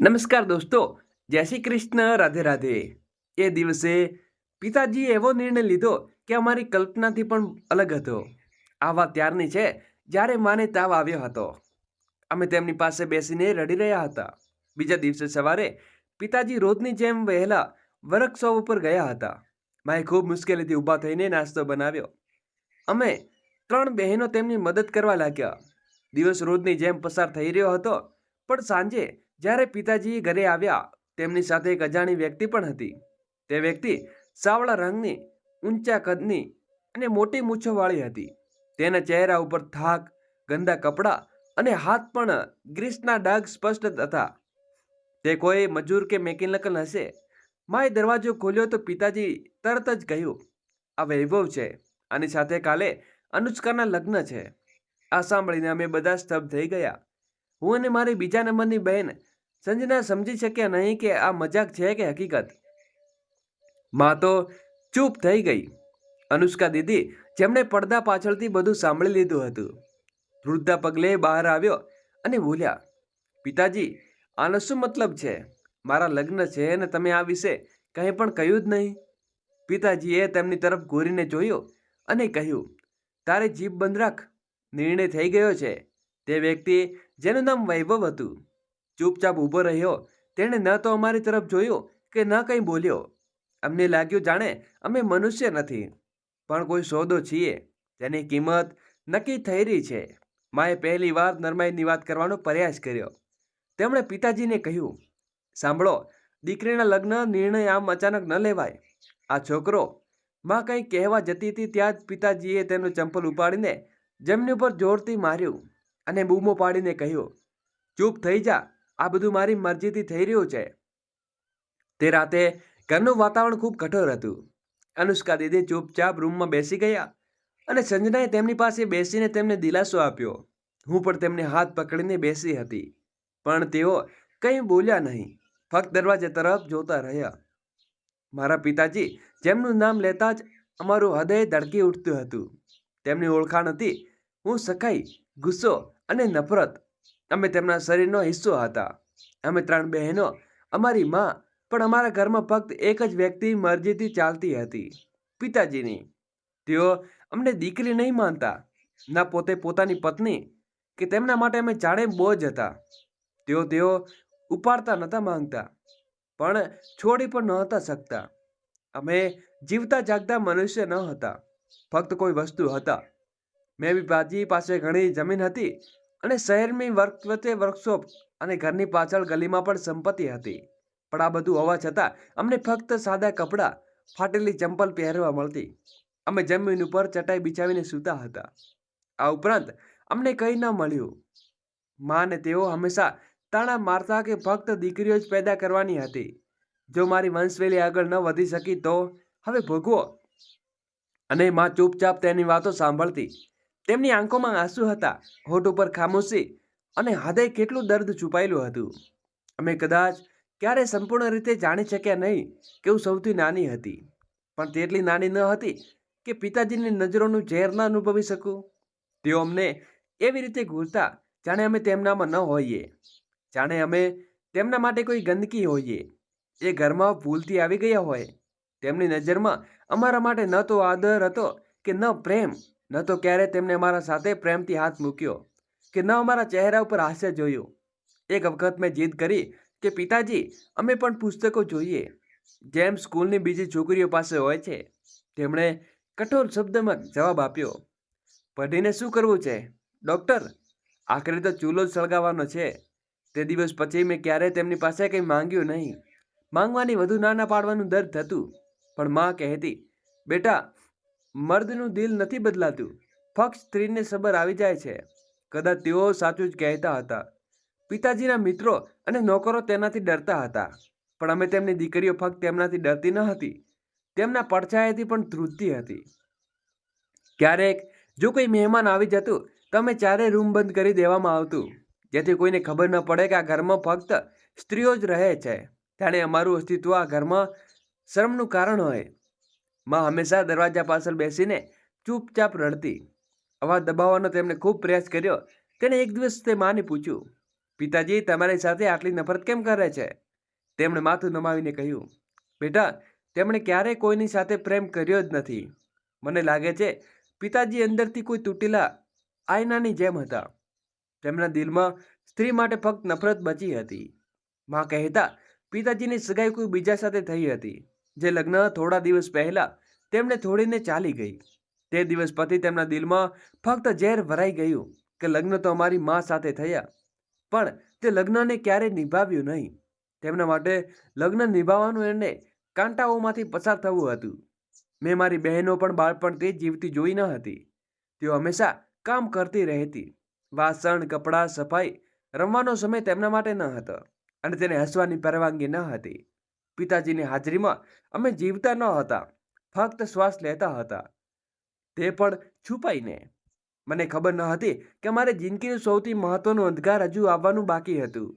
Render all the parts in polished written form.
નમસ્કાર દોસ્તો, જય શ્રી કૃષ્ણ, રાધે રાધે. એ દિવસે પિતાજીએ એવો નિર્ણય લીધો કે અમારી કલ્પનાથી પણ અલગ હતો. આ વાત ત્યારની છે જ્યારે માને તાવ આવ્યો હતો. અમે તેમની પાસે બેસીને રડી રહ્યા હતા. બીજા દિવસે સવારે પિતાજી રોજની જેમ વહેલા વર્કશોપ ઉપર ગયા હતા. માએ ખૂબ મુશ્કેલીથી ઊભા થઈને નાસ્તો બનાવ્યો. અમે 3 બહેનો તેમની મદદ કરવા લાગ્યા. દિવસ રોજની જેમ પસાર થઈ રહ્યો હતો, પણ સાંજે જ્યારે પિતાજી ઘરે આવ્યા, તેમની સાથે એક અજાણી વ્યક્તિ પણ હતી. તે વ્યક્તિ સાવળા રંગની, ઊંચા કદની અને મોટી મૂછોવાળી હતી. તેના ચહેરા ઉપર થાક, ગંદા કપડાં અને હાથ પણ ગ્રીસના ડાઘ સ્પષ્ટ હતા. તે કોઈ મજૂર કે મેકેનિકલ હશે. માએ દરવાજો ખોલ્યો તો પિતાજી તરત જ કહ્યું, "આ વૈભવ છે. આની સાથે કાલે અનુષ્કાના લગ્ન છે." આ સાંભળીને અમે બધા સ્તબ્ધ થઈ ગયા. હું અને મારી બીજા નંબરની બહેન સંજના સમજી શક્યા નહીં કે આ મજાક છે કે હકીકત. માં તો ચૂપ થઈ ગઈ. અનુષ્કા દીદી, જેમણે પડદા પાછળથી બધું સાંભળી લીધું હતું, વૃદ્ધા પગલે બહાર આવ્યો અને બોલ્યા, "પિતાજી, આનો શું મતલબ છે? મારા લગ્ન છે અને તમે આ વિશે કંઈ પણ કહ્યું જ નહીં." પિતાજીએ તેમની તરફ ઘૂરીને જોયું અને કહ્યું, "તારે જીભ બંધ રાખ. નિર્ણય થઈ ગયો છે." તે વ્યક્તિ, જેનું નામ વૈભવ હતું, ચૂપચાપ ઊભો રહ્યો. તેણે ન તો અમારી તરફ જોયું કે ન કંઈ બોલ્યો. અમને લાગ્યું જાણે અમે મનુષ્ય નથી, પણ કોઈ સોદો છીએ જેની કિંમત નક્કી થઈ રહી છે. માએ પહેલી વાર નરમાઈની વાત કરવાનો પ્રયાસ કર્યો. તેમણે પિતાજીને કહ્યું, "સાંભળો, દીકરીના લગ્ન નિર્ણય આમ અચાનક ન લેવાય. આ છોકરો..." માં કંઈ કહેવા જતી હતી ત્યાં જ પિતાજીએ તેમનું ચંપલ ઉપાડીને જમણી ઉપર જોરથી માર્યું અને બૂમો પાડીને કહ્યું, "ચૂપ થઈ જા. આ બધું મારી મરજીથી થઈ રહ્યું છે." તે રાતે ઘરનું વાતાવરણ ખૂબ કઠોર હતું. અનુષ્કા દીદી ચૂપચાપ રૂમમાં બેસી ગયા અને સંજનાએ તેમની પાસે બેસીને તેમને દિલાસો આપ્યો. હું પણ તેમને હાથ પકડીને બેસી હતી, પણ તેઓ કંઈ બોલ્યા નહીં, ફક્ત દરવાજા તરફ જોતા રહ્યા. મારા પિતાજી, જેમનું નામ લેતા જ અમારું હૃદય ધડકી ઉઠતું હતું. તેમની ઓળખાણ હતી. હું સખાઈ, ગુસ્સો અને નફરત. અમે તેમના શરીરનો હિસ્સો હતા. અમે 3 બહેનો, અમારી માં, પણ અમારા ઘરમાં ફક્ત એક જ વ્યક્તિ મરજીથી ચાલતી હતી, પિતાજીની. તેઓ અમને દીકરી નહીં માનતા, ના પોતે પોતાની પત્ની, કે તેમના માટે અમે જાણે બોજ હતા. તેઓ ઉપાડતા નહોતા માંગતા, પણ છોડી પણ નહોતા શકતા. અમે જીવતા જાગતા મનુષ્ય ન હતા, ફક્ત કોઈ વસ્તુ હતા. મેં પિતાજી પાસે ઘણી જમીન હતી અને શહેરની વચ્ચે વર્કશોપ અને ઘરની પાછળ ગલીમાં પણ સંપત્તિ હતી. પણ આ બધું હોવા છતાં અમને ફક્ત સાદા કપડાં, ફાટેલી ચંપલ પહેરવા મળતી. અમે જમીન ઉપર ચટાઈ બિછાવીને સૂતા હતા. આ ઉપરાંત અમને કંઈ ન મળ્યું. માને તેઓ હંમેશા તાણા મારતા કે ફક્ત દીકરીઓ જ પેદા કરવાની હતી. જો મારી વંશવેલી આગળ ન વધી શકી તો હવે ભોગવો. અને માં ચૂપચાપ તેની વાતો સાંભળતી. તેમની આંખોમાં આંસુ હતા, હોઠ ઉપર ખામોશી અને હૃદય કેટલું દર્દ છુપાયેલું હતું. અમે કદાચ ક્યારે સંપૂર્ણ રીતે જાણી શક્યા નહીં કે હું સૌથી નાની હતી, પણ તેટલી નાની ન હતી કે પિતાજીની નજરોનું ઝેર ન અનુભવી શકું. તેઓ અમને એવી રીતે ઘૂરતા જાણે અમે તેમનામાં ન હોઈએ, જાણે અમે તેમના માટે કોઈ ગંદકી હોઈએ, એ ઘરમાં ભૂલથી આવી ગયા હોય. તેમની નજરમાં અમારા માટે ન તો આદર હતો કે ન પ્રેમ, ન તો ક્યારે તેમને અમારા સાથે પ્રેમથી હાથ મૂક્યો કે ન અમારા ચહેરા ઉપર હાસ્ય જોયું. એક વખત મેં જીદ કરી કે પિતાજી, અમે પણ પુસ્તકો જોઈએ, જેમ સ્કૂલની બીજી છોકરીઓ પાસે હોય છે. તેમણે કઠોર શબ્દમાં જવાબ આપ્યો, "પઢીને શું કરવું છે, ડૉક્ટર? આખરે તો ચૂલો જ સળગાવવાનો છે." તે દિવસ પછી મેં ક્યારેય તેમની પાસે કંઈ માંગ્યું નહીં. માંગવાની વધુ ના પાડવાનું દર્દ થતું, પણ માં કહેતી, "બેટા, મર્દનું દિલ નથી બદલાતું, ફક્ત સ્ત્રીને સબર આવી જાય છે." કદાચ તેઓ સાચું જ કહેતા હતા. પિતાજીના મિત્રો અને નોકરો તેનાથી ડરતા હતા, પણ અમે તેમની દીકરીઓ ફક્ત તેમનાથી ડરતી ન હતી, તેમના પડછાયાથી પણ ધ્રુજતી હતી. ક્યારેક જો કોઈ મહેમાન આવી જતું તો અમે ચારે રૂમ બંધ કરી દેવામાં આવતું, જેથી કોઈને ખબર ન પડે કે આ ઘરમાં ફક્ત સ્ત્રીઓ જ રહે છે. જાણે અમારું અસ્તિત્વ આ ઘરમાં શરમનું કારણ હોય. માં હંમેશા દરવાજા પાછળ બેસીને ચૂપચાપ રડતી. અવાજ દબાવવાનો તેમણે ખૂબ પ્રયાસ કર્યો. તેણે એક દિવસ તે માને પૂછ્યું, પિતાજી તમારી સાથે આટલી નફરત કેમ કરે છે? તેમણે માથું નમાવીને કહ્યું, બેટા, તેમણે ક્યારેય કોઈની સાથે પ્રેમ કર્યો જ નથી. મને લાગે છે પિતાજી અંદરથી કોઈ તૂટેલા આયનાની જેમ હતા. તેમના દિલમાં સ્ત્રી માટે ફક્ત નફરત બચી હતી. માં કહેતા પિતાજીની સગાઈ કોઈ બીજા સાથે થઈ હતી, જે લગ્ન થોડા દિવસ પહેલા તેમને છોડીને ચાલી ગઈ. તે દિવસ પછી તેમના દિલમાં ફક્ત ઝેર ભરાઈ ગયું કે લગ્ન તો અમારી માં સાથે થયા, પણ તે લગ્નને ક્યારેય નિભાવ્યું નહીં. તેમના માટે લગ્ન નિભાવવાનું એમને કાંટાઓમાંથી પસાર થવું હતું. મેં મારી બહેનો પણ બાળપણથી જીવતી જોઈ ન હતી. તેઓ હંમેશા કામ કરતી રહેતી. વાસણ, કપડાં, સફાઈ, રમવાનો સમય તેમના માટે ન હતો અને તેને હસવાની પરવાનગી ન હતી. પિતાજીની હાજરીમાં અમે જીવતા ન હતા, ફક્ત શ્વાસ લેતા હતા, તે પણ છુપાઈને. મને ખબર ન હતી કે મારી જિંદગીનું સૌથી મહત્વનું અંધકાર હજુ આવવાનું બાકી હતું.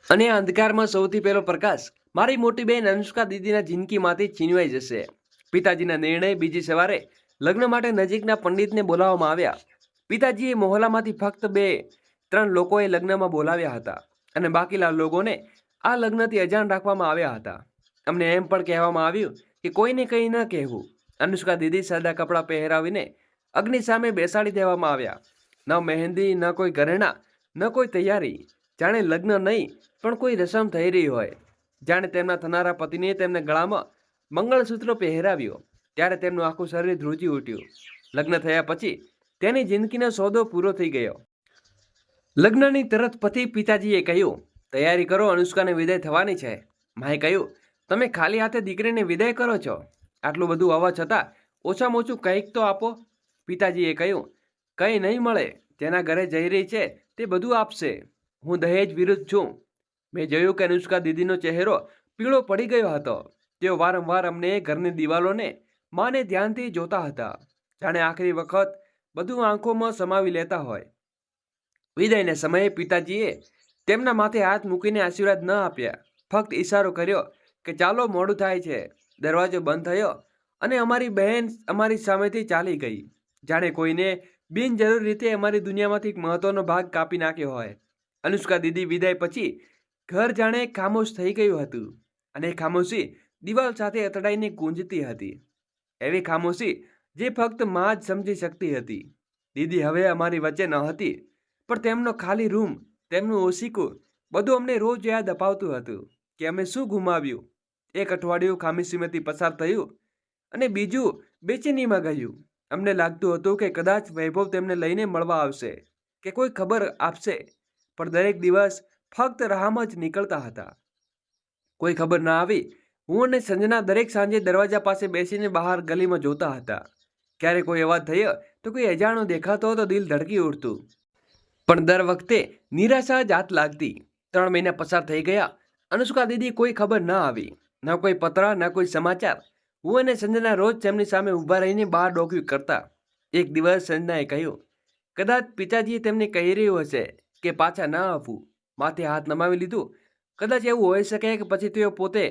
અને આ અંધકારમાં સૌથી પહેલો પ્રકાશ મારી મોટી બહેન અનુષ્કા દીદીના જિંદગીમાંથી છીનવાઈ જશે. પિતાજીના નિર્ણય બીજી સવારે લગ્ન માટે નજીકના પંડિતને બોલાવવામાં આવ્યા. પિતાજીએ મોહલ્લામાંથી ફક્ત 2-3 લોકોએ લગ્નમાં બોલાવ્યા હતા અને બાકીના લોકોને આ લગ્નથી અજાણ રાખવામાં આવ્યા હતા. અમને એમ પણ કહેવામાં આવ્યું કે કોઈને કંઈ ન કહેવું. અનુષ્કા દીદી સાદા કપડાં પહેરાવીને અગ્નિ સામે બેસાડી દેવામાં આવ્યા. ન મહેંદી, ન કોઈ ઘરેણા, ન કોઈ તૈયારી. જાણે લગ્ન નહીં પણ કોઈ રસમ થઈ રહી હોય. જાણે તેમના થનારા પતિને તેમને ગળામાં મંગળસૂત્ર પહેરાવ્યો ત્યારે તેમનું આખું શરીર ધ્રુજી ઉઠ્યું. લગ્ન થયા પછી તેની જિંદગીનો સોદો પૂરો થઈ ગયો. લગ્નની તરત પછી પિતાજીએ કહ્યું, તૈયારી કરો, અનુષ્કાને વિદાય થવાની છે. માએ કહ્યું, તમે ખાલી હાથે દીકરીને વિદાય કરો છો? આટલું બધું હોવા છતાં ઓછામાં ઓછું કંઈક તો આપો. પિતાજીએ કહ્યું, કંઈ નહીં મળે. જેના ઘરે જઈ રહી છે તે બધું આપશે. હું દહેજ વિરુદ્ધ છું. મેં જોયું કે અનુષ્કા દીદીનો ચહેરો પીળો પડી ગયો હતો. તેઓ વારંવાર અમને ઘરની દિવાલોને માને ધ્યાનથી જોતા હતા, જાણે આખરી વખત બધું આંખોમાં સમાવી લેતા હોય. વિદાયના સમયે પિતાજીએ તેમના માથે હાથ મૂકીને આશીર્વાદ ન આપ્યા, ફક્ત ઈશારો કર્યો કે ચાલો, મોડું થાય છે. દરવાજો બંધ થયો અને અમારી બહેન અમારી સામેથી ચાલી ગઈ, જાણે કોઈને બિનજરૂરી રીતે અમારી દુનિયામાંથી એક મહત્વનો ભાગ કાપી નાખ્યો હોય. અનુષ્કા દીદી વિદાય પછી ઘર જાણે ખામોશ થઈ ગયું હતું અને ખામોશી દિવાલ સાથે અથડાઈને ગૂંજતી હતી. એવી ખામોશી જે ફક્ત માં જ સમજી શકતી હતી. દીદી હવે અમારી વચ્ચે ન હતી, પણ તેમનો ખાલી રૂમ, તેમનું ઓશીકું, બધું અમને રોજ યાદ અપાવતું હતું કે અમે શું ગુમાવ્યું. એક અઠવાડિયું ખામીસીમાંથી પસાર થયું અને બીજું બેચેનીમાં ગયું. અમને લાગતું હતું કે કદાચ વૈભવ તેમને લઈને મળવા આવશે કે કોઈ ખબર આપશે, પણ દરેક દિવસ ફક્ત રાહમાં જ નીકળતા હતા. કોઈ ખબર ના આવી. હું અને સંજના દરેક સાંજે દરવાજા પાસે બેસીને બહાર ગલીમાં જોતા હતા. ક્યારે કોઈ અવાજ થયો તો કોઈ અજાણો દેખાતો તો દિલ ધડકી ઉઠતું, પણ દર વખતે નિરાશા જ હાથ લાગતી. 3 મહિના પસાર થઈ ગયા. અનુષ્કા દીદી કોઈ ખબર ન આવી, ન કોઈ પત્ર, ન કોઈ સમાચાર. હું અને સંજના રોજ તેમની સામે ઊભા રહીને બહાર ડોક્યું કરતા. એક દિવસ સંજનાએ કહ્યું, કદાચ પિતાજીએ તેમને કહી રહ્યું હશે કે પાછા ન આવવું. માથે હાથ નમાવી લીધું. કદાચ એવું હોઈ શકે કે પછી તેઓ પોતે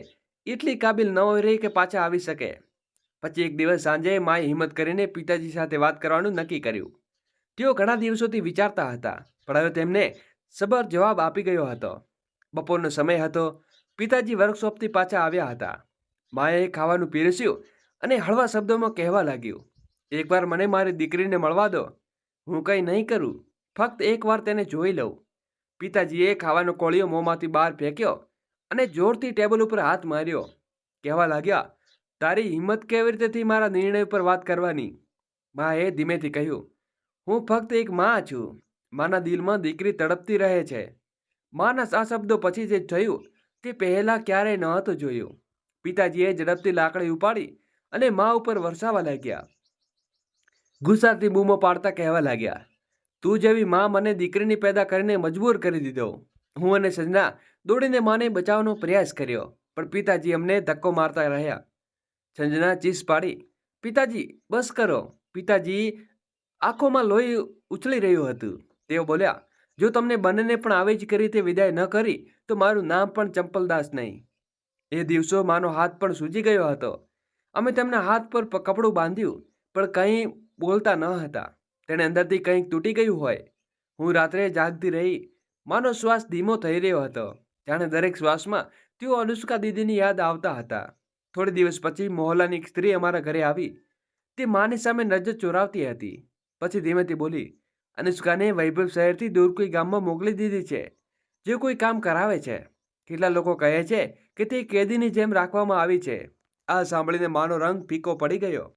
એટલી કાબિલ ન હોય રહી કે પાછા આવી શકે. પછી એક દિવસ સાંજે માએ હિંમત કરીને પિતાજી સાથે વાત કરવાનું નક્કી કર્યું. તેઓ ઘણા દિવસોથી વિચારતા હતા, પણ હવે તેમને સબર જવાબ આપી ગયો હતો. બપોરનો સમય હતો. પિતાજી વર્કશોપથી પાછા આવ્યા હતા. માએ ખાવાનું પીરસ્યું અને હળવા શબ્દોમાં કહેવા લાગ્યું, એકવાર મને મારી દીકરીને મળવા દો. હું કંઈ નહીં કરું, ફક્ત એકવાર તેને જોઈ લઉં. પિતાજીએ ખાવાનો કોળિયો મોંમાંથી બહાર ફેંક્યો અને જોરથી ટેબલ ઉપર હાથ માર્યો. કહેવા લાગ્યા, તારી હિંમત કેવી રીતે થઈ મારા નિર્ણય પર વાત કરવાની? માએ ધીમેથી કહ્યું, હું ફક્ત એક માં છું. માના દિલમાં દીકરી તડપતી રહે છે. માના આ શબ્દો પછી જે થયું તે પહેલાં ક્યારેય નહોતું જોયું. પિતાજીએ ઝડપથી લાકડી ઉપાડી અને મા ઉપર વરસાવવા લાગ્યા. ગુસ્સાથી બૂમો પાડતા કહેવા લાગ્યા, તું જેવી માં મને દીકરીની પેદા કરીને મજબૂર કરી દીધો. હું અને સંજના દોડીને માને બચાવવાનો પ્રયાસ કર્યો, પણ પિતાજી અમને ધક્કો મારતા રહ્યા. સંજના ચીસ પાડી, પિતાજી બસ કરો. પિતાજી આંખોમાં લોહી ઉછળી રહ્યું હતું. તેઓ બોલ્યા, જો તમને બંનેને પણ આવી જ કરી રીતે વિદાય ન કરી તો મારું નામ પણ ચંપલદાસ નહીં. એ દિવસો માનો હાથ પણ સૂજી ગયો હતો. અમે તેમના હાથ પર કપડું બાંધ્યું, પણ કંઈ બોલતા ન હતા. તેણે અંદરથી કંઈક તૂટી ગયું હોય. હું રાત્રે જાગતી રહી. માનો શ્વાસ ધીમો થઈ રહ્યો હતો, જાણે દરેક શ્વાસમાં તેઓ અનુષ્કા દીદીની યાદ આવતા હતા. થોડી દિવસ પછી મોહલ્લાની એક સ્ત્રી અમારા ઘરે આવી. તે માની સામે નજર ચોરાવતી હતી. પછી ધીમેથી બોલી, અનુષ્કાને વૈભવ શહેરથી દૂર કોઈ ગામમાં મોકલી દીધી છે, જે કોઈ કામ કરાવે છે. કેટલા લોકો કહે છે કે તે કેદીની જેમ રાખવામાં આવી છે. આ સાંભળીને માનો રંગ ફીકો પડી ગયો.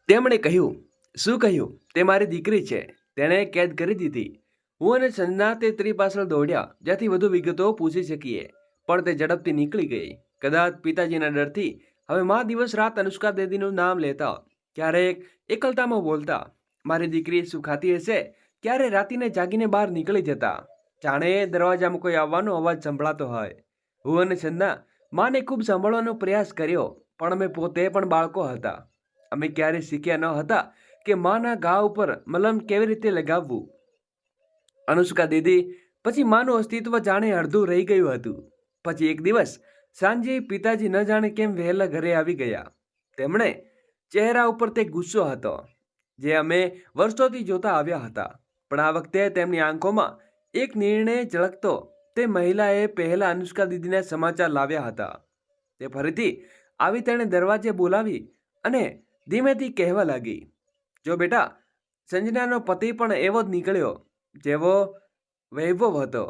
તેમણે કહ્યું, શું કહ્યું? તે મારી દીકરી છે, તેણે કેદ કરી દીધી. હું અને સંજના તે સ્ત્રી પાછળ દોડ્યા, જ્યાંથી વધુ વિગતો પૂછી શકીએ, પણ તે ઝડપથી નીકળી ગઈ. કદાચ પિતાજીના ડરથી હવે મા દિવસ રાત અનુષ્કા દીદીનું નામ લેતા, ક્યારેક એકલતામાં બોલતા. મારી દીકરી શું ખાતી હશે, ક્યારે રાતીને જાગીને બહાર નીકળી જતા, જાણે દરવાજામાં કોઈ આવવાનો અવાજ સંભળાતો હોય. હું અને સંજના માને ખૂબ સાંભળવાનો પ્રયાસ કર્યો, પણ અમે પોતે પણ બાળકો હતા. અમે ક્યારેય શીખ્યા ન હતા કે માના ઘા ઉપર મલમ કેવી રીતે લગાવવું. અનુષ્કા દીદી પછી માનું અસ્તિત્વ જાણે અડધું રહી ગયું હતું. પછી એક દિવસ સાંજે પિતાજી ન જાણે કેમ વહેલા ઘરે આવી ગયા. તેમણે ચહેરા ઉપર તે ગુસ્સો હતો જે અમે વર્ષોથી જોતા આવ્યા હતા, પણ આ વખતે તેમની આંખોમાં એક નિર્ણય ઝળકતો. તે મહિલાએ પહેલા અનુષ્કા દીદીના સમાચાર લાવ્યા હતા. તે ફરીથી આવી તેણે દરવાજે બોલાવી અને ધીમેથી કહેવા લાગી, જો બેટા, સંજનાનો પતિ પણ એવો જ નીકળ્યો જેવો વૈભવ હતો.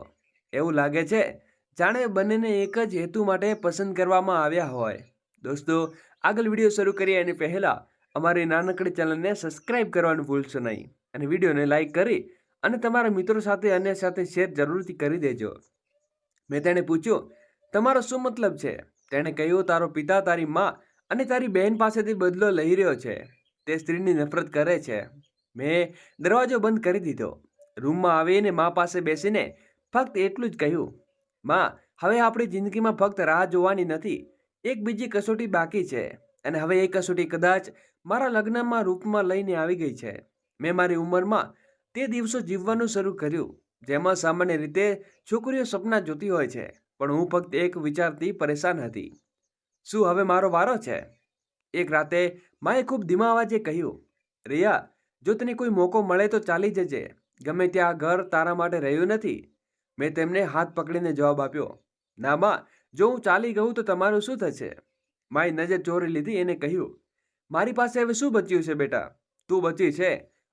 એવું લાગે છે જાણે બંનેને એક જ હેતુ માટે પસંદ કરવામાં આવ્યા હોય. દોસ્તો, આગળ વિડીયો શરૂ કરીએ એની પહેલાં અમારી નાનકડી ચેનલને સબસ્ક્રાઇબ કરવાનું ભૂલશો નહીં અને વિડીયોને લાઇક કરી અને તમારા મિત્રો સાથે અન્ય સાથે શેર જરૂરથી કરી દેજો. મેં તેણે પૂછ્યું, તમારો શું મતલબ છે? તેણે કહ્યું, તારો પિતા તારી મા અને તારી બહેન પાસેથી બદલો લઈ રહ્યો છે. તે સ્ત્રીની નફરત કરે છે. મેં દરવાજો બંધ કરી દીધો. રૂમમાં આવીને મા પાસે બેસીને ફક્ત એટલું જ કહ્યું, મા, હવે આપણી જિંદગીમાં ફક્ત રાહ જોવાની નથી, એક બીજી કસોટી બાકી છે, અને હવે એ કસોટી કદાચ મારા લગ્નમાં રૂપમાં લઈને આવી ગઈ છે. મેં મારી ઉંમરમાં તે દિવસો જીવવાનું શરૂ કર્યું જેમાં સામાન્ય રીતે છોકરીઓ સપના જોતી હોય છે, પણ હું ફક્ત એક વિચારથી પરેશાન હતી, શું હવે મારો વારો છે? એક રાતે માએ ખૂબ ધીમા અવાજે કહ્યું, રિયા, જો તને કોઈ મોકો મળે તો ચાલી જજે. ગમે ત્યાં ઘર તારા માટે રહ્યું નથી. મેં તેમને હાથ પકડીને જવાબ આપ્યો, ના મા, જો હું ચાલી ગયું તો તમારું શું થશે? માએ નજર ચોરી લીધી એને કહ્યું, મારી પાસે હવે શું બચ્યું છે બેટા? તું બચી છે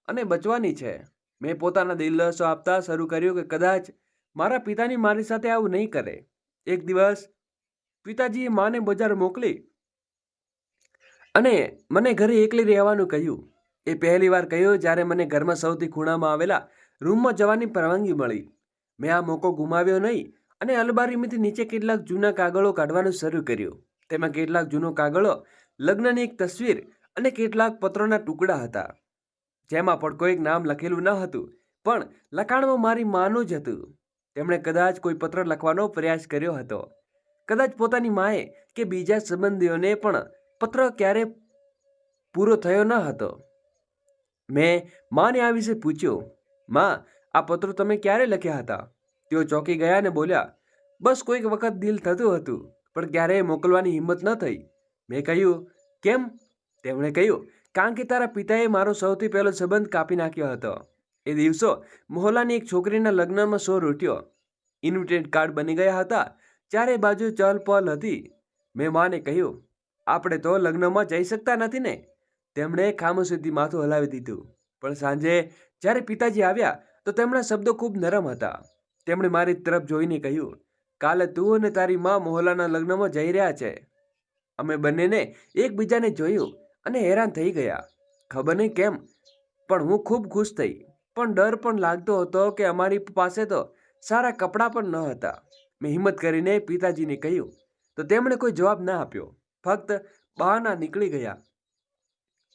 અને બચવાની છે. મેં પોતાના દિલાસો આપતા શરૂ કર્યું કે કદાચ મારા પિતાની મારી સાથે આવું નહીં કરે. એક દિવસ પિતાજીએ માને બજાર મોકલી અને મને ઘરે એકલી રહેવાનું કહ્યું. એ પહેલી વાર કહ્યું જ્યારે મને ઘરમાં સૌથી ખૂણામાં આવેલા રૂમમાં જવાની પરવાનગી મળી. મેં આ મોકો ગુમાવ્યો નહીં અને અલમારીમાંથી નીચે કેટલાક જૂના કાગળો કાઢવાનું શરૂ કર્યું. તેમાં કેટલાક જૂનો કાગળો, લગ્નની એક તસવીર અને કેટલાક પત્રોના ટુકડા હતા, જેમાં પણ કોઈ નામ લખેલું ન હતું, પણ લખાણમાં મારી માનું જ હતું. તેમણે કદાચ કોઈ પત્ર લખવાનો પ્રયાસ કર્યો હતો, કદાચ પોતાની માએ કે બીજા સંબંધીઓને, પણ પત્ર ક્યારે પૂરો થયો ન હતો. મેં માને આ વિશે પૂછ્યું, માં, આ પત્રો તમે ક્યારે લખ્યા હતા? તેઓ ચોંકી ગયા અને બોલ્યા, બસ કોઈક વખત દિલ થતું હતું, પણ ક્યારેય મોકલવાની હિંમત ન થઈ. મેં કહ્યું, કેમ? તેમણે કહ્યું, કારણ કે તારા પિતાએ મારો સૌથી પહેલો સંબંધ કાપી નાખ્યો હતો. એ દિવસો મોહલ્લાની એક છોકરીના લગ્નમાં શોર ઉઠ્યો. ઇન્વિટેડ કાર્ડ બની ગયા હતા, ચારે બાજુ ચહલપહલ હતી. મેં માને કહ્યું, આપણે તો લગ્નમાં જઈ શકતા નથી ને? તેમણે ખામોશીથી માથું હલાવી દીધું. પણ સાંજે જ્યારે પિતાજી આવ્યા તો તેમના શબ્દો ખૂબ નરમ હતા. તેમણે મારી તરફ જોઈને કહ્યું, કાલે તું અને તારી મા મોહલ્લાના લગ્નમાં જઈ રહ્યા છે. અમે બંનેને એકબીજાને જોયું અને હેરાન થઈ ગયા. ખબર નહીં કેમ, પણ હું ખૂબ ખુશ થઈ, પણ ડર પણ લાગતો હતો કે અમારી પાસે તો સારા કપડાં પણ ન હતા. મેં હિંમત કરીને પિતાજીને કહ્યું તો તેમણે કોઈ જવાબ ના આપ્યો, ફક્ત બહાના નીકળી ગયા.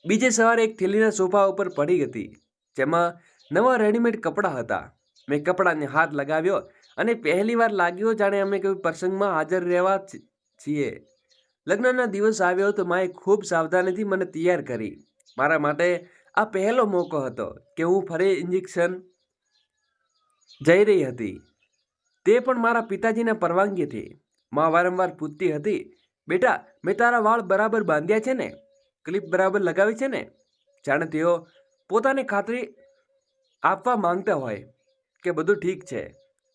બીજે સવારે એક થેલીના સોફા ઉપર પડી હતી, જેમાં નવા રેડીમેડ કપડાં હતા. મેં કપડાને હાથ લગાવ્યો અને પહેલી વાર લાગ્યો જાણે અમે કોઈ પ્રસંગમાં હાજર રહેવા છીએ. લગ્નના દિવસ આવ્યો તો માએ ખૂબ સાવધાનીથી મને તૈયાર કરી. મારા માટે આ પહેલો મોકો હતો કે હું ફરી ઇન્જેક્શન જઈ રહી હતી, તે પણ મારા પિતાજીના પરવાનગીથી. મા વારંવાર પૂછતી હતી, બેટા, મેં તારા વાળ બરાબર બાંધ્યા છે ને? ક્લિપ બરાબર લગાવી છે ને? જાણે તેઓ પોતાને ખાતરી આપવા માંગતા હોય કે બધું ઠીક છે.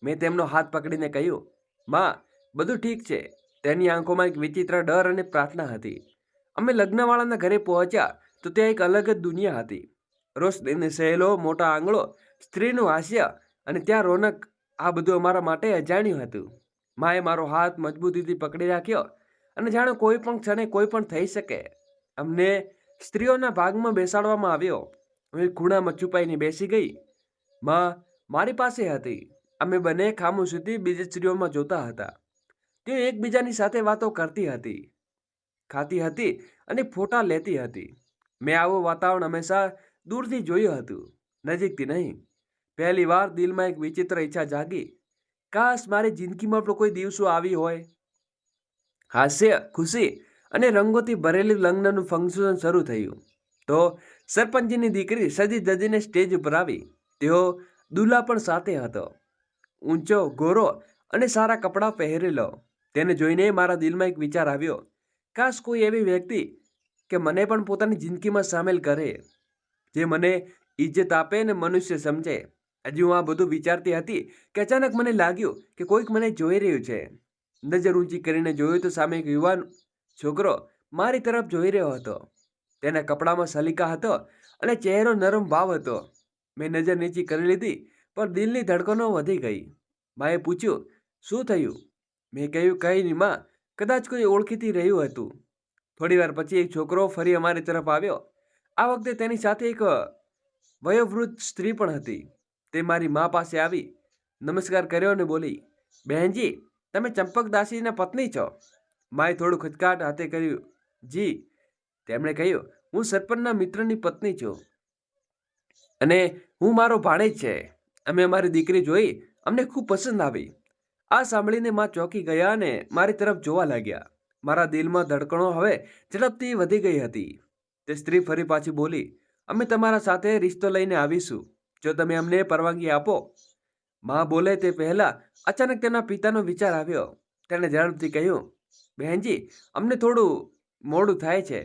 મેં તેમનો હાથ પકડીને કહ્યું, માં, બધું ઠીક છે. તેની આંખોમાં એક વિચિત્ર ડર અને પ્રાર્થના હતી. અમે લગ્નવાળાના ઘરે પહોંચ્યા તો ત્યાં એક અલગ જ દુનિયા હતી. રોશનીની સહેલો, મોટા આંગળો, સ્ત્રીનું હાસ્ય અને ત્યાં રોનક, આ બધું અમારા માટે અજાણ્યું હતું. માએ મારો હાથ મજબૂતીથી પકડી રાખ્યો અને જાણે કોઈ પણ ક્ષણે કોઈ પણ થઈ શકે. અમને સ્ત્રીઓના ભાગમાં બેસાડવામાં આવ્યો. હું એક ખૂણામાં છુપાઈને બેસી ગઈ. માં મારી પાસે હતી. અમે બંને ખામોશીથી બીજી સ્ત્રીઓમાં જોતા હતા. તેઓ એકબીજાની સાથે વાતો કરતી હતી, ખાતી હતી અને ફોટા લેતી હતી. મેં આવું વાતાવરણ હંમેશા દૂરથી જોયું હતું, નજીકથી નહીં. પહેલી વાર દિલમાં એક વિચિત્ર ઈચ્છા જાગી. કાશ મારી જિંદગીમાં પણ કોઈ દિવસો આવી હોય. હાસ્ય, ખુશી અને રંગોથી ભરેલું લગ્નનું ફંક્શન શરૂ થયું. તો સરપંચની દીકરી સજી ધજીને સ્ટેજ ઉપર આવી. તેઓ દુલ્હા પણ સાથે હતો, ઊંચો, ગોરો અને સારા કપડાં પહેરેલો. તેને જોઈને મારા દિલમાં એક વિચાર આવ્યો. કાશ કોઈ એવી વ્યક્તિ કે મને પણ પોતાની જિંદગીમાં સામેલ કરે, જે મને ઇજ્જત આપે અને મનુષ્ય સમજે. હજી હું આ બધું વિચારતી હતી કે અચાનક મને લાગ્યું કે કોઈક મને જોઈ રહ્યું છે. નજર ઊંચી કરીને જોયું તો સામે એક યુવાન છોકરો મારી તરફ જોઈ રહ્યો હતો. તેના કપડામાં સલીકા હતો અને ચહેરો નરમ ભાવ હતો. મેં નજર નીચી કરી લીધી, પણ દિલની ધડકનો વધી ગઈ. માએ પૂછ્યું, શું થયું? મેં કહ્યું, કંઈ નહીં માં, કદાચ કોઈ ઓળખીતી રહ્યું હતું. થોડી વાર પછી એક છોકરો ફરી અમારી તરફ આવ્યો. આ વખતે તેની સાથે એક વયોવૃદ્ધ સ્ત્રી પણ હતી. તે મારી મા પાસે આવી, નમસ્કાર કર્યો અને બોલી, બહેનજી, તમે ચંપકદાસીના પત્ની છો? માએ થોડું ખચકાટ હાથે કર્યું, જી. તેમણે કહ્યું, હું સરપંચના મિત્રની પત્ની છું અને હું મારો ભાણેજ છે. અમે અમારી દીકરી જોઈ, અમને ખૂબ પસંદ આવી. આ સાંભળીને માં ચોંકી ગયા અને મારી તરફ જોવા લાગ્યા. મારા દિલમાં ધડકણો હવે ઝડપથી વધી ગઈ હતી. તે સ્ત્રી ફરી પાછી બોલી, અમે તમારા સાથે રિશ્તો લઈને આવીશું, જો તમે અમને પરવાનગી આપો. માં બોલે તે પહેલા અચાનક તેના પિતાનો વિચાર આવ્યો. તેણે ઝડપથી કહ્યું, બહેનજી, અમને થોડું મોડું થાય છે,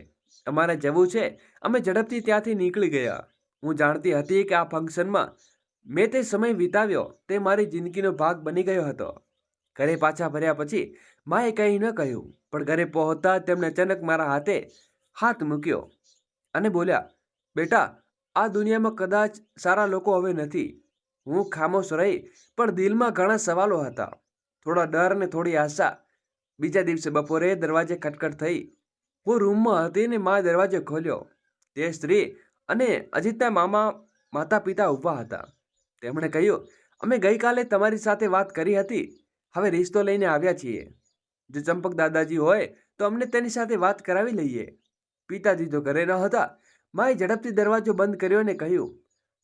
અમારે જવું છે. અમે ઝડપથી ત્યાંથી નીકળી ગયા. હું જાણતી હતી કે આ ફંક્શનમાં મેં તે સમય વિતાવ્યો તે મારી જિંદગીનો ભાગ બની ગયો હતો. ઘરે પાછા ફર્યા પછી માએ કંઈ ન કહ્યું, પણ ઘરે પહોંચતા તેમણે અચાનક મારા હાથે હાથ મૂક્યો અને બોલ્યા, બેટા, આ દુનિયામાં કદાચ સારા લોકો હવે નથી. હું ખામોશ રહી, પણ દિલમાં ઘણા સવાલો હતા, થોડા ડર અને થોડી આશા. બીજા દિવસે બપોરે દરવાજે ખટખટ થઈ. હું રૂમમાં હતી ને માએ દરવાજો ખોલ્યો. તે સ્ત્રી અને અજીતના માતા પિતા ઊભા હતા. તેમણે કહ્યું, અમે ગઈકાલે તમારી સાથે વાત કરી હતી, હવે રિશ્તો લઈને આવ્યા છીએ. જો ચંપક દાદાજી હોય તો અમને તેની સાથે વાત કરાવી લઈએ. પિતાજી તો ઘરે ન હતા. માએ ઝડપથી દરવાજો બંધ કર્યો અને કહ્યું,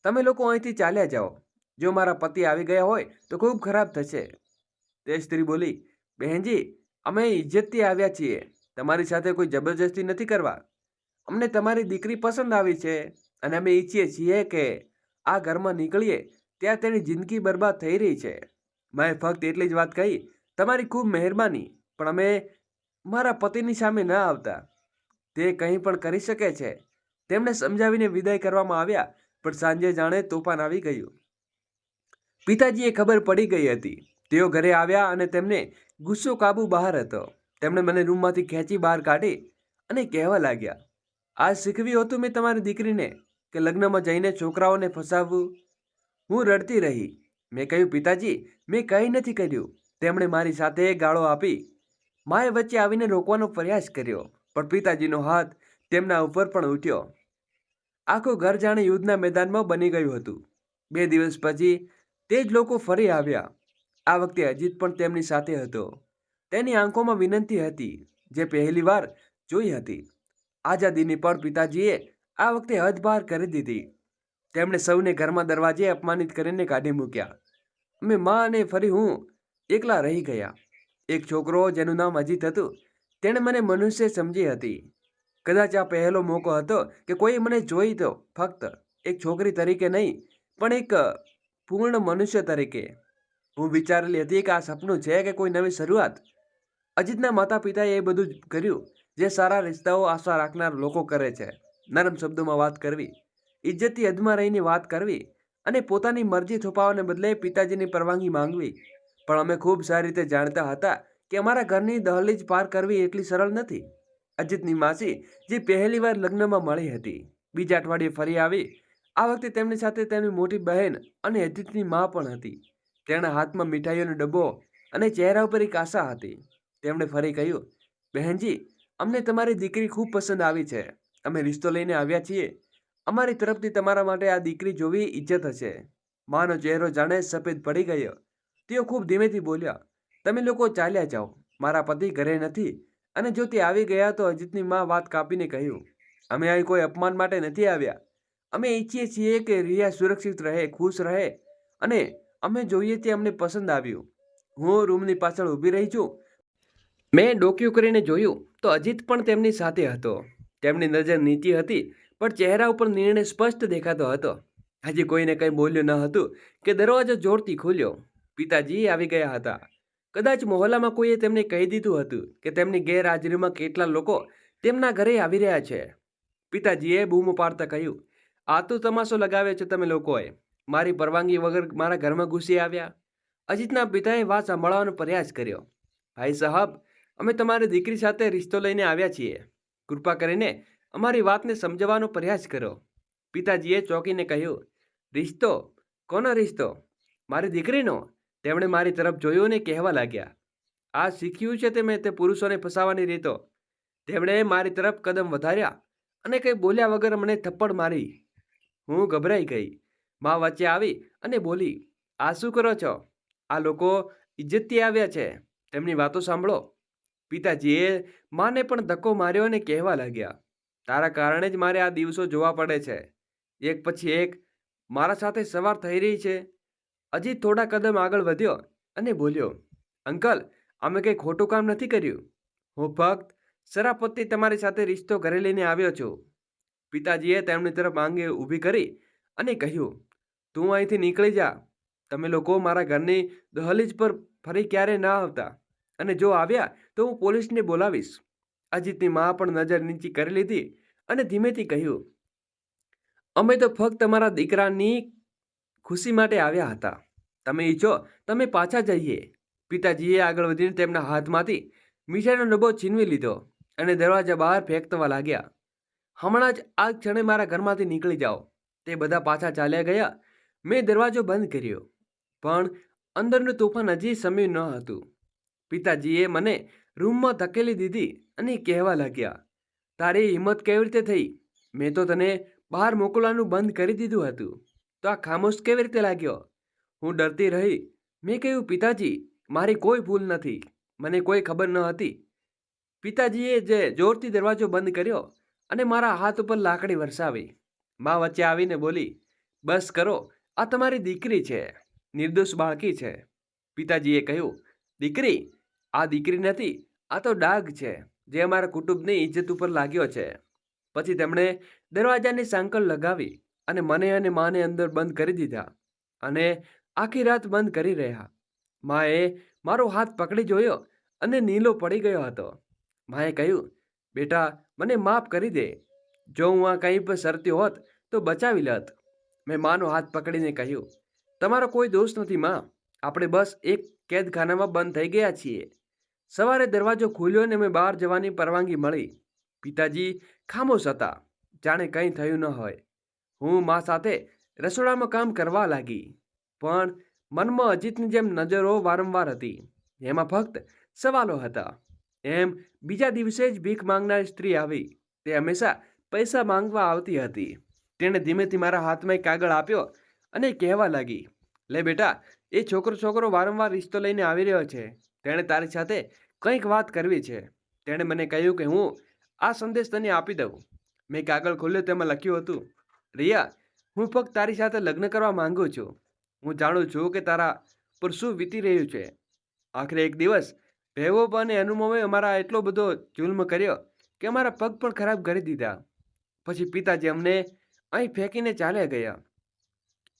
તમે લોકો અહીંથી ચાલ્યા જાઓ. જો મારા પતિ આવી ગયા હોય તો ખૂબ ખરાબ થશે. તે સ્ત્રી બોલી, બહેનજી, અમે ઇજ્જતથી આવ્યા છીએ, તમારી સાથે કોઈ જબરજસ્તી નથી કરવા. અમને તમારી દીકરી પસંદ આવી છે અને અમે ઈચ્છીએ છીએ કે આ ઘરમાં નીકળીએ ત્યાં તેની જિંદગી બરબાદ થઈ રહી છે. મેં ફક્ત એટલી જ વાત કહી, તમારી ખૂબ મહેરબાની, પણ અમે મારા પતિની સામે ન આવતા. તે કંઈ પણ કરી શકે છે. તેમને સમજાવીને વિદાય કરવામાં આવ્યા, પણ સાંજે જાણે તોફાન આવી ગયું. પિતાજીએ ખબર પડી ગઈ હતી. તેઓ ઘરે આવ્યા અને તેમને ગુસ્સો કાબુ બહાર હતો. તેમણે મને રૂમમાંથી ખેંચી બહાર કાઢી અને કહેવા લાગ્યા, આ શીખવ્યું હતું મેં તમારી દીકરીને કે લગ્નમાં જઈને છોકરાઓને ફસાવવું. હું રડતી રહી. મેં કહ્યું, પિતાજી, મેં કંઈ નથી કર્યું. તેમણે મારી સાથે ગાળો આપી. માએ વચ્ચે આવીને રોકવાનો પ્રયાસ કર્યો, પણ પિતાજીનો હાથ તેમના ઉપર પણ ઉઠ્યો. આખું ઘર જાણે યુદ્ધના મેદાનમાં બની ગયું હતું. 2 દિવસ પછી તે જ લોકો ફરી આવ્યા. આ વખતે અજીત પણ તેમની સાથે હતો. તેની આંખોમાં વિનંતી હતી, જે પહેલી વાર જોઈ હતી. આઝાદીની પણ પિતાજીએ આ વખતે હદ પાર કરી દીધી. તેમણે સૌને ઘરમાં દરવાજે અપમાનિત કરીને કાઢી મૂક્યા. અમે મા અને ફરી હું એકલા રહી ગયા. એક છોકરો જેનું નામ અજીત હતું, તેણે મને મનુષ્ય સમજી હતી. કદાચ આ પહેલો મોકો હતો કે કોઈ મને જોઈ તો ફક્ત એક છોકરી તરીકે નહીં, પણ એક પૂર્ણ મનુષ્ય તરીકે. હું વિચારેલી હતી કે આ સપનું છે કે કોઈ નવી શરૂઆત. અજીતના માતા પિતાએ એ બધું જ કર્યું જે સારા રિશ્તાઓ આશા રાખનાર લોકો કરે છે. નરમ શબ્દોમાં વાત કરવી, ઇજ્જતથી હદમાં રહીને વાત કરવી અને પોતાની મરજી થોપાવાને બદલે પિતાજીની પરવાનગી માંગવી. પણ અમે ખૂબ સારી રીતે જાણતા હતા કે અમારા ઘરની દહલીજ પાર કરવી એટલી સરળ નથી. અજીતની માસી, જે પહેલીવાર લગ્નમાં મળી હતી, બીજા અઠવાડિયે ફરી આવી. આ વખતે તેમની સાથે તેમની મોટી બહેન અને અજીતની મા પણ હતી. તેના હાથમાં મીઠાઈઓનો ડબ્બો અને ચહેરા ઉપર એક આશા હતી. તેમણે ફરી કહ્યું, બહેનજી, અમને તમારી દીકરી ખૂબ પસંદ આવી છે. અમે રિશ્તો લઈને આવ્યા છીએ. અમારી તરફથી તમારા માટે આ દીકરી જોવી ઇજ્જત હશે. માનો ચહેરો જાણે સફેદ પડી ગયો. તેઓ ખૂબ ધીમેથી બોલ્યા, તમે લોકો ચાલ્યા જાઓ, મારા પતિ ઘરે નથી. અને જો તે આવી ગયા તો અજીતની મા વાત કાપીને કહ્યું, અમે અહીં કોઈ અપમાન માટે નથી આવ્યા. અમે ઈચ્છીએ છીએ કે રિયા સુરક્ષિત રહે, ખુશ રહે, અને અમે જોઈએ તે અમને પસંદ આવ્યું. હું રૂમની પાછળ ઊભી રહી છું. મેં ડોકિયું કરીને જોયું તો અજીત પણ તેમની સાથે હતો. તેમની નજર નીચી હતી, પણ ચહેરા ઉપર નિર્ણય સ્પષ્ટ દેખાતો હતો. હજી કોઈને કંઈ બોલ્યું ન હતું કે દરવાજો જોરથી ખુલ્યો. પિતાજી આવી ગયા હતા. કદાચ મોહલ્લામાં કોઈએ તેમને કહી દીધું હતું કે તેમની ગેરહાજરીમાં કેટલા લોકો તેમના ઘરે આવી રહ્યા છે. પિતાજીએ બૂમો પાડતા કહ્યું, આ તો તમાશો લગાવ્યો છે તમે લોકોએ. મારી પરવાનગી વગર મારા ઘરમાં ઘૂસી આવ્યા. અજીતના પિતાએ વાત સંભાળવાનો પ્રયાસ કર્યો. ભાઈ સાહબ, અમે તમારી દીકરી સાથે રિશ્તો લઈને આવ્યા છીએ. કૃપા કરીને અમારી વાતને સમજવાનો પ્રયાસ કરો. પિતાજીએ ચોંકીને કહ્યું, રિશ્તો? કોનો રિશ્તો? મારી દીકરીનો. તેમણે મારી તરફ જોયું અને કહેવા લાગ્યા, આ શીખ્યું છે તે મેં તે પુરુષોને ફસાવાની રીતો. તેમણે મારી તરફ કદમ વધાર્યા અને કંઈ બોલ્યા વગર મને થપ્પડ મારી. હું ગભરાઈ ગઈ. મા વચ્ચે આવી અને બોલી, આ શું કરો છો? આ લોકો ઇજ્જતથી આવ્યા છે, તેમની વાતો સાંભળો. પિતાજીએ માને પણ ધક્કો માર્યો અને કહેવા લાગ્યા, તારા કારણે જ મારે આ દિવસો જોવા પડે છે. એક પછી એક મારા સાથે સવાર થઈ રહી છે. અજીત થોડા કદમ આગળ વધ્યો અને બોલ્યો, અંકલ, અમે કંઈ ખોટું કામ નથી કર્યું. હું ફક્ત શરાફતથી તમારી સાથે રિશ્તો ઘરે લઈને આવ્યો છું. પિતાજીએ તેમની તરફ આંગે ઊભી કરી અને કહ્યું, તું અહીંથી નીકળી જા. તમે લોકો મારા ઘરની દહલીજ પર ફરી ક્યારે ના આવતા, અને જો આવ્યા તો હું પોલીસને બોલાવીશ. અજીતની મા પણ નજર નીચી કરી લીધી અને ધીમેથી કહ્યું, અમે તો ફક્ત તમારા દીકરાની ખુશી માટે આવ્યા હતા. તમે ઈચ્છો તમે પાછા જઈએ. પિતાજીએ આગળ વધીને તેમના હાથમાંથી મીઠાઈનો ડબ્બો છીનવી લીધો અને દરવાજા બહાર ફેંકવા લાગ્યા. હમણાં જ આ ક્ષણે મારા ઘરમાંથી નીકળી જાઓ. તે બધા પાછા ચાલ્યા ગયા. મેં દરવાજો બંધ કર્યો, પણ અંદરનું તોફાન હજી શમ્યું ન હતું. પિતાજીએ મને રૂમમાં ધકેલી દીધી અને કહેવા લાગ્યા, તારી હિંમત કેવી રીતે થઈ? મેં તો તને બહાર મોકલવાનું બંધ કરી દીધું હતું, તો આ ખામોશ કેવી રીતે લાગ્યો? હું ડરતી રહી. મેં કહ્યું, પિતાજી, મારી કોઈ ભૂલ નથી, મને કોઈ ખબર ન હતી. પિતાજીએ જે જોરથી દરવાજો બંધ કર્યો અને મારા હાથ ઉપર લાકડી વરસાવી. મા વચ્ચે આવીને બોલી, બસ કરો, આ તમારી દીકરી છે, નિર્દોષ બાળકી છે. પિતાજીએ કહ્યું, દીકરી? આ દીકરી નથી, આ તો ડાઘ છે, જે અમારા કુટુંબની ઇજ્જત ઉપર લાગ્યો છે. પછી તેમણે દરવાજાની સાંકળ લગાવી અને મને અને માને અંદર બંધ કરી દીધા અને આખી રાત બંધ કરી રહ્યા. માએ મારો હાથ પકડી જોયો અને નીલો પડી ગયો હતો. માએ કહ્યું, બેટા, મને માફ કરી દે. જો હું આ કંઈ પર શરતી હોત તો બચાવી લત. મેં માનો હાથ પકડીને કહ્યું, તમારો કોઈ દોષ નથી માં, આપણે બસ એક કેદખાનામાં બંધ થઈ ગયા છીએ. સવારે દરવાજો ખુલ્યો અને મેં બહાર જવાની પરવાનગી મળી. પિતાજી ખામોશ હતા, જાણે કંઈ થયું ન હોય. હું મા સાથે રસોડામાં કામ કરવા લાગી, પણ મનમાં અજીતની જેમ નજરો વારંવાર હતી. એમાં ફક્ત સવાલો હતા. એમ બીજા દિવસે જ ભીખ માંગનાર સ્ત્રી આવી. તે હંમેશા પૈસા માંગવા આવતી હતી. તેણે ધીમેથી મારા હાથમાં એક કાગળ આપ્યો અને કહેવા લાગી, લે બેટા, એ છોકરો વારંવાર રિશ્તો લઈને આવી રહ્યો છે. તેણે તારી સાથે કંઈક વાત કરવી છે. તેણે મને કહ્યું કે હું આ સંદેશ તને આપી દઉં. મેં કાગળ ખોલ્યો, તેમાં લખ્યું હતું, રિયા, હું ફક્ત તારી સાથે લગ્ન કરવા માંગુ છું. હું જાણું છું કે તારા પર શું વીતી રહ્યું છે. આખરે એક દિવસ વૈભવ અને અનુમોએ અમારા એટલો બધો જુલ્મ કર્યો કે અમારા પગ પણ ખરાબ કરી દીધા. પછી પિતાજી અમને અહીં ફેંકીને ચાલ્યા ગયા.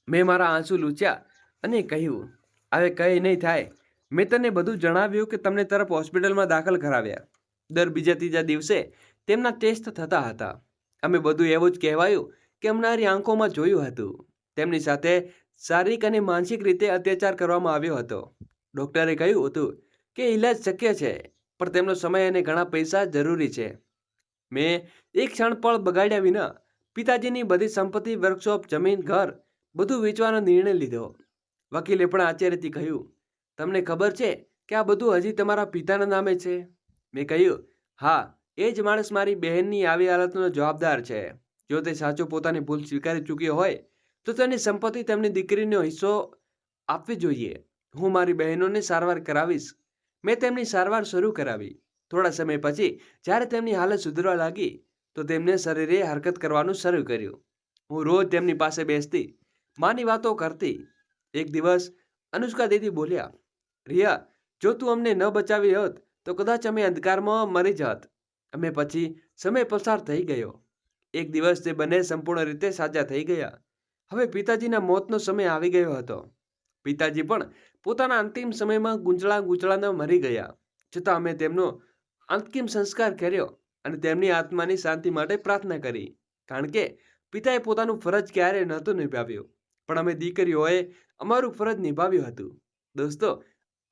મેં મારા આંસુ લૂછ્યા અને કહ્યું, હવે કંઈ નહીં થાય. મેં તને બધું જણાવ્યું કે તમને તરફ હોસ્પિટલમાં દાખલ કરાવ્યા. દર બીજા ત્રીજા દિવસે તેમના ટેસ્ટ થતા હતા. અમે બધું એવું જ કહેવાયું કે અમારી આંખોમાં જોયું હતું. તેમની સાથે શારીરિક અને માનસિક રીતે અત્યાચાર કરવામાં આવ્યો હતો. ડૉક્ટરે કહ્યું હતું કે ઈલાજ શક્ય છે, પણ તેમનો સમય અને ઘણા પૈસા જરૂરી છે. મેં એક ક્ષણ પણ બગાડ્યા વિના પિતાજીની બધી સંપત્તિ, વર્કશોપ, જમીન, ઘર બધું વેચવાનો નિર્ણય લીધો. વકીલે પણ આશ્ચર્યથી કહ્યું, તમને ખબર છે કે આ બધું હજી તમારા પિતાના નામે છે? મેં કહ્યું, હા, એ જ માણસ મારી બહેનની આવી હાલતનો જવાબદાર છે. જો તે સાચું પોતાની ભૂલ સ્વીકારી ચૂક્યો હોય તો તેની સંપત્તિ તેમની દીકરીનો હિસ્સો આપવી જોઈએ. હું મારી બહેનોને સારવાર કરાવીશ. મેં તેમની સારવાર શરૂ કરાવી. થોડા સમય પછી જ્યારે તેમની હાલત સુધરવા લાગી તો તેમને શરીરે હરકત કરવાનું શરૂ કર્યું. હું રોજ તેમની પાસે બેસતી, માની વાતો કરતી. એક દિવસ અનુષ્કા દીદી બોલ્યા, રિયા, જો તું અમને ન બચાવી હોત તો કદાચ અમે અંધકારમાં મરી જાત. અમે પછી સમય પસાર થઈ ગયો. એક દિવસ તે બંને સંપૂર્ણ રીતે સાજા થઈ ગયા. હવે પિતાજીના મોતનો સમય આવી ગયો હતો. પિતાજી પણ પોતાના અંતિમ સમયમાં ગૂંચળામાં મરી ગયા. છતાં અમે તેમનો અંતિમ સંસ્કાર કર્યો અને તેમની આત્માની શાંતિ માટે પ્રાર્થના કરી. કારણ કે પિતાએ પોતાનું ફરજ ક્યારેય નહોતું નિભાવ્યું, પણ અમે દીકરીઓએ અમારું ફરજ નિભાવ્યું હતું. દોસ્તો,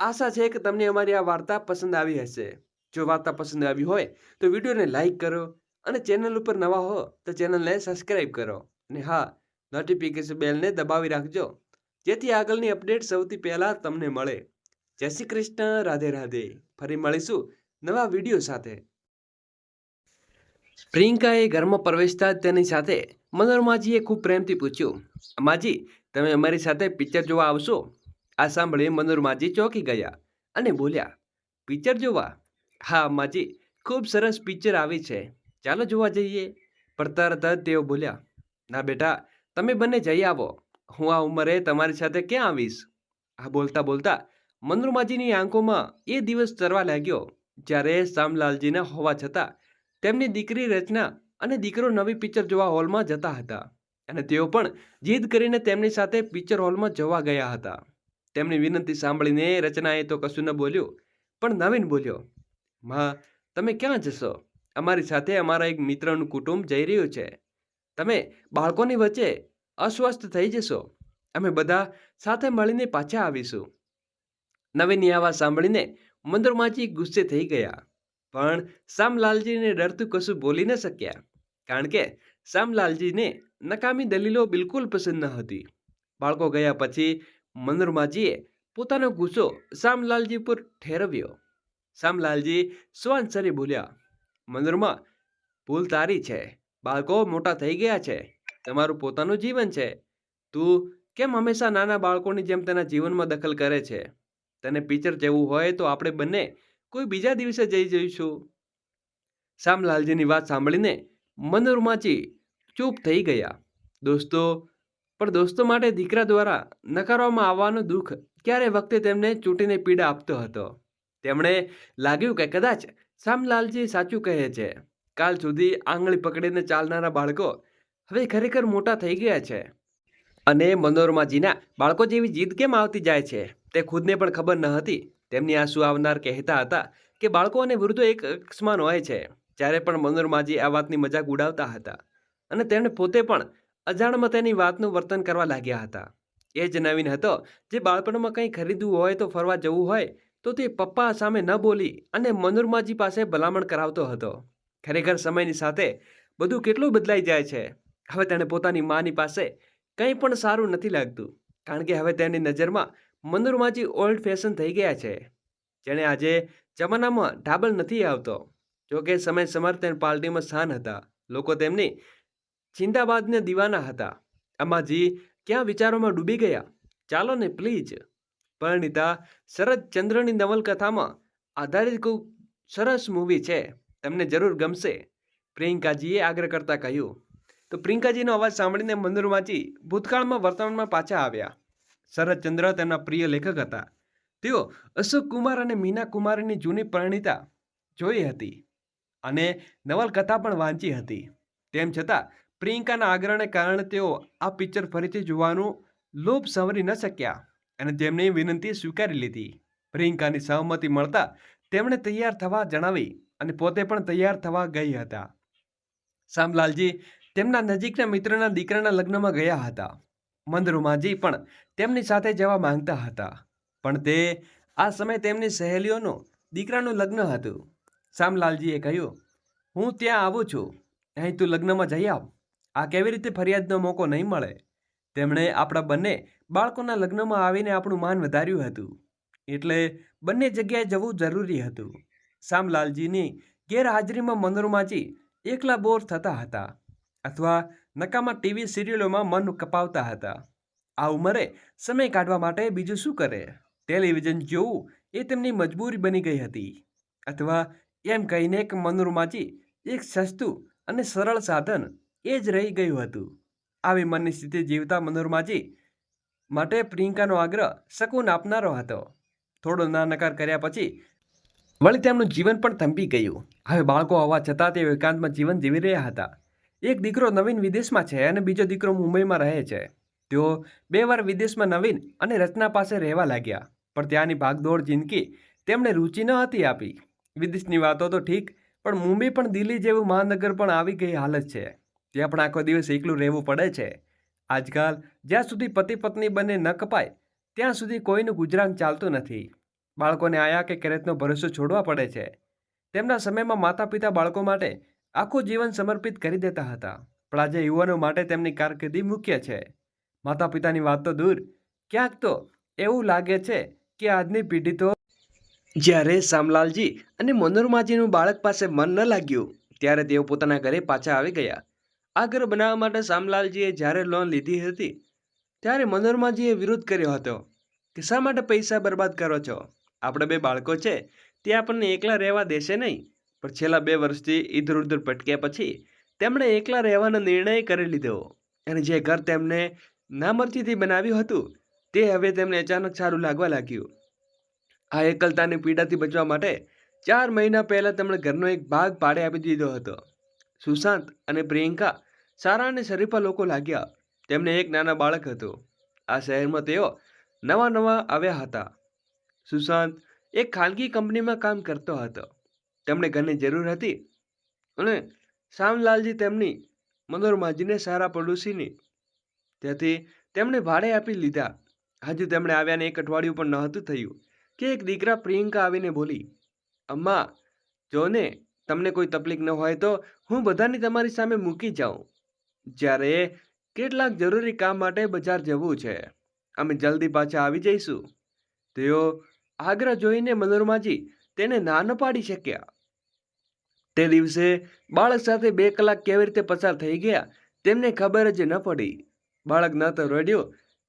આશા છે કે તમને અમારી આ વાર્તા પસંદ આવી હશે. જો વાર્તા પસંદ આવી હોય તો વિડીયોને લાઈક કરો અને ચેનલ ઉપર નવા હો તો ચેનલને સબસ્ક્રાઈબ કરો. અને હા, નોટિફિકેશન બેલને દબાવી રાખજો જેથી આગળની અપડેટ સૌથી પહેલાં તમને મળે. જય શ્રી કૃષ્ણ, રાધે રાધે. ફરી મળીશું નવા વિડીયો સાથે. પ્રિયંકાએ ઘરમાં પ્રવેશતા જ તેની સાથે મનોરમાજીએ ખૂબ પ્રેમથી પૂછ્યું, અમાજી, તમે અમારી સાથે પિક્ચર જોવા આવશો? આ સાંભળી મનોરમાજી ચોંકી ગયા અને બોલ્યા, પિક્ચર જોવા? હા અમ્માજી, ખૂબ સરસ પિક્ચર આવી છે, ચાલો જોવા જઈએ. પણ તરત જ તેઓ બોલ્યા, ના બેટા, તમે બંને જઈ આવો. હું આ ઉંમરે તમારી સાથે ક્યાં આવીશ? આ બોલતા બોલતા મનોરમાજીની આંખોમાં એ દિવસ તરવા લાગ્યો જ્યારે શામલાલજીના હોવા છતાં તેમની દીકરી રચના અને દીકરો નવી પિક્ચર જોવા હોલમાં જતા હતા. અને તેઓ પણ જીદ કરીને તેમની સાથે પિક્ચર હોલમાં જવા ગયા હતા. તેમની વિનંતી સાંભળીને રચનાએ તો કશું ન બોલ્યું, પણ નવીન બોલ્યો, માં, તમે ક્યાં જશો? અમારી સાથે અમારા એક મિત્રનું કુટુંબ જઈ રહ્યું છે. તમે બાળકોની વચ્ચે અસ્વસ્થ થઈ જશો. અમે બધા સાથે મળીને પાછા આવીશું. નવીનની આ વાત સાંભળીને મનોરમાજી ગુસ્સે થઈ ગયા, પણ શામલાલજીને ડરતું કશું બોલી ન શક્યા, કારણ કે શામલાલજીને નકામી દલીલો બિલકુલ પસંદ ન હતી. બાળકો ગયા પછી મનોરમાજીએ પોતાનો ગુસ્સો શામલાલજી પર ઠેરવ્યો. શામલાલજી સ્વાંસરે બોલ્યા, મનોરમા, ભૂલ તારી છે. બાળકો મોટા થઈ ગયા છે, તમારું પોતાનું જીવન છે. તું કેમ હંમેશા નાના બાળકોની જેમ તેના જીવનમાં દખલ કરે છે? તને પિક્ચર જવું હોય તો આપણે બંને કોઈ બીજા દિવસે જઈ જઈશું. શામલાલજીની વાત સાંભળીને મનોરમાજી ચૂપ થઈ ગયા. દોસ્તો માટે દીકરા દ્વારા નકારવામાં આવવાનું દુઃખ ક્યારે વખતે તેમને ચૂંટીને પીડા આપતો હતો. તેમણે લાગ્યું કે કદાચ શામલાલજી સાચું કહે છે. કાલ સુધી આંગળી પકડીને ચાલનારા બાળકો હવે ખરેખર મોટા થઈ ગયા છે. અને મનોરમાજીના બાળકો જેવી જીદ કેમ આવતી જાય છે તે ખુદને પણ ખબર ન હતી. તેમની આંસુ આવનાર કહેતા હતા કે બાળકો અને વૃદ્ધો એક સમાન હોય છે. જ્યારે પણ મનોરમાજી આ વાતની મજાક ઉડાવતા હતા અને તેમણે પોતે પણ અજાણમાં તેની વાતનું વર્તન કરવા લાગ્યા હતા. એ જ નવીન હતો જે બાળપણમાં કંઈ ખરીદવું હોય તો ફરવા જવું હોય તો તે પપ્પા સામે ન બોલી અને મનોરમાજી પાસે ભલામણ કરાવતો હતો. ખરેખર સમયની સાથે બધું કેટલું બદલાઈ જાય છે. હવે તેણે પોતાની માની પાસે કંઈ પણ સારું નથી લાગતું, કારણ કે હવે તેની નજરમાં મનોરમાજી ઓલ્ડ ફેશન થઈ ગયા છે. જેણે આજે જમાનામાં ઢાબલ નથી આવતો. જોકે સમય તેના પાર્ટીમાં સ્થાન હતા. લોકો તેમની જિંદાબાદને દીવાના હતા. અમાજી ક્યાં વિચારોમાં ડૂબી ગયા. ચાલો ને પ્લીઝ. પરિણીતા શરદચંદ્રની નવલકથામાં આધારિત ખૂબ સરસ મૂવી છે, તમને જરૂર ગમશે, પ્રિયંકાજીએ આગ્રહ કરતા કહ્યું. તો પ્રિયંકાજીનો અવાજ સાંભળીને મનોરમાજી ભૂતકાળમાં વર્તમાનમાં પાછા આવ્યા. શરદચંદ્ર તેમના પ્રિય લેખક હતા. તેઓ અશોક કુમાર અને મીના કુમારીની જૂની પરિણીતા જોઈ હતી અને નવલકથા પણ વાંચી હતી. તેમ છતાં પ્રિયંકાના આગ્રહને કારણે તેઓ આ પિક્ચર ફરીથી જોવાનું લોભ સંવરી ન શક્યા અને તેમની વિનંતી સ્વીકારી લીધી. પ્રિયંકાની સહમતિ મળતા તેમણે તૈયાર થવા જણાવી અને પોતે પણ તૈયાર થવા ગઈ હતા. શામલાલજી તેમના નજીકના મિત્રના દીકરાના લગ્નમાં ગયા હતા. મંદરુમાજી પણ તેમની સાથે જવા માંગતા હતા, પણ તે આ સમયે તેમની સહેલીઓનો દીકરાનું લગ્ન હતું. શામલાલજીએ કહ્યું, હું ત્યાં આવું છું, અહીં તું લગ્નમાં જઈ આવ. આ કેવી રીતે ફરિયાદનો મોકો નહીં મળે? તેમણે આપણા બંને બાળકોના લગ્નમાં આવીને આપણું માન વધાર્યું હતું, એટલે બંને જગ્યાએ જવું જરૂરી હતું. શામલાલજીની ગેરહાજરીમાં મંદરુમાજી એકલા બોર થતા હતા અથવા નકામા ટીવી સિરિયલોમાં મન કપાવતા હતા. આ ઉંમરે સમય કાઢવા માટે બીજું શું કરે? ટેલિવિઝન જોવું એ તેમની મજબૂરી બની ગઈ હતી, અથવા એમ કહીને કે મંદરુમાજી એક સસ્તું અને સરળ સાધન એ જ રહી ગયું હતું. આવી મનની સ્થિતિ જીવતા મંદરુમાજી માટે પ્રિયંકાનો આગ્રહ શકૂન આપનારો હતો. થોડો ના નકાર કર્યા પછી વળી તેમનું જીવન પણ થંભી ગયું. હવે બાળકો હોવા છતાં તેઓ એકાંતમાં જીવન જીવી રહ્યા હતા. એક દીકરો નવીન વિદેશમાં છે અને બીજો દીકરો મુંબઈમાં રહે છે. તેઓ 2 વાર વિદેશમાં નવીન અને રચના પાસે રહેવા લાગ્યા, પણ ત્યાંની ભાગદોડ જિંદગી તેમણે રુચિ ન હતી આપી. વિદેશની વાતો તો ઠીક, પણ મુંબઈ પણ દિલ્હી જેવું મહાનગર પણ આવી ગઈ હાલત છે. ત્યાં પણ આખો દિવસ એકલું રહેવું પડે છે. આજકાલ જ્યાં સુધી પતિ પત્ની બંને ન કપાય ત્યાં સુધી કોઈનું ગુજરાન ચાલતું નથી. બાળકોને આયા કે કેરેતનો ભરોસો છોડવા પડે છે. તેમના સમયમાં માતા પિતા બાળકો માટે આખું જીવન સમર્પિત કરી દેતા હતા, પણ આજે યુવાનો માટે તેમની કારકિર્દી મુખ્ય છે. માતા પિતાની વાત તો દૂર, ક્યાંક તો એવું લાગે છે કે આજની પેઢી તો જ્યારે શામલાલજી અને મંદરુમાજીનું બાળક પાસે મન ન લાગ્યું ત્યારે તેઓ પોતાના ઘરે પાછા આવી ગયા. આ ઘર બનાવવા માટે શામલાલજીએ જ્યારે લોન લીધી હતી ત્યારે મંદરુમાજીએ વિરોધ કર્યો હતો કે શા માટે પૈસા બરબાદ કરો છો? આપણે 2 બાળકો છે, તે આપણને એકલા રહેવા દેશે નહીં. પણ છેલ્લા 2 વર્ષથી ઇધર ઉધર ભટક્યા પછી તેમણે એકલા રહેવાનો નિર્ણય કરી લીધો, અને જે ઘર તેમને નામર્થીથી બનાવ્યું હતું તે હવે તેમને અચાનક સારું લાગવા લાગ્યું. આ એકલતાની પીડાથી બચવા માટે 4 મહિના પહેલા તેમણે ઘરનો એક ભાગ ભાડે આપી દીધો હતો. સુશાંત અને પ્રિયંકા સારા અને શરીફા લોકો લાગ્યા. તેમને એક નાના બાળક હતું. આ શહેરમાં તેઓ નવા આવ્યા હતા. સુશાંત એક ખાનગી કંપનીમાં કામ કરતો હતો. તેમણે ઘરની જરૂર હતી અને શામલાલજી તેમની મંદરુમાજીને સારા પડોશીની, તેથી તેમણે ભાડે આપી લીધા. હજુ તેમણે આવ્યાને 1 અઠવાડિયું પણ નહોતું થયું કે એક દીકરા પ્રિયંકા આવીને બોલી, અમ્મા જો ને, તમને કોઈ તકલીફ ન હોય તો હું બધાને તમારી સામે મૂકી જાઉં. જ્યારે કેટલાક જરૂરી કામ માટે બજાર જવું છે, અમે જલ્દી પાછા આવી જઈશું. તેઓ આગ્રહ જોઈને મંદરુમાજી તેને ના ન પાડી શક્યા. તે દિવસે બાળક સાથે 2 કલાક કેવી રીતે પસાર થઈ ગયા તેમને ખબર જ ન પડી. બાળક ન તો રડ્યો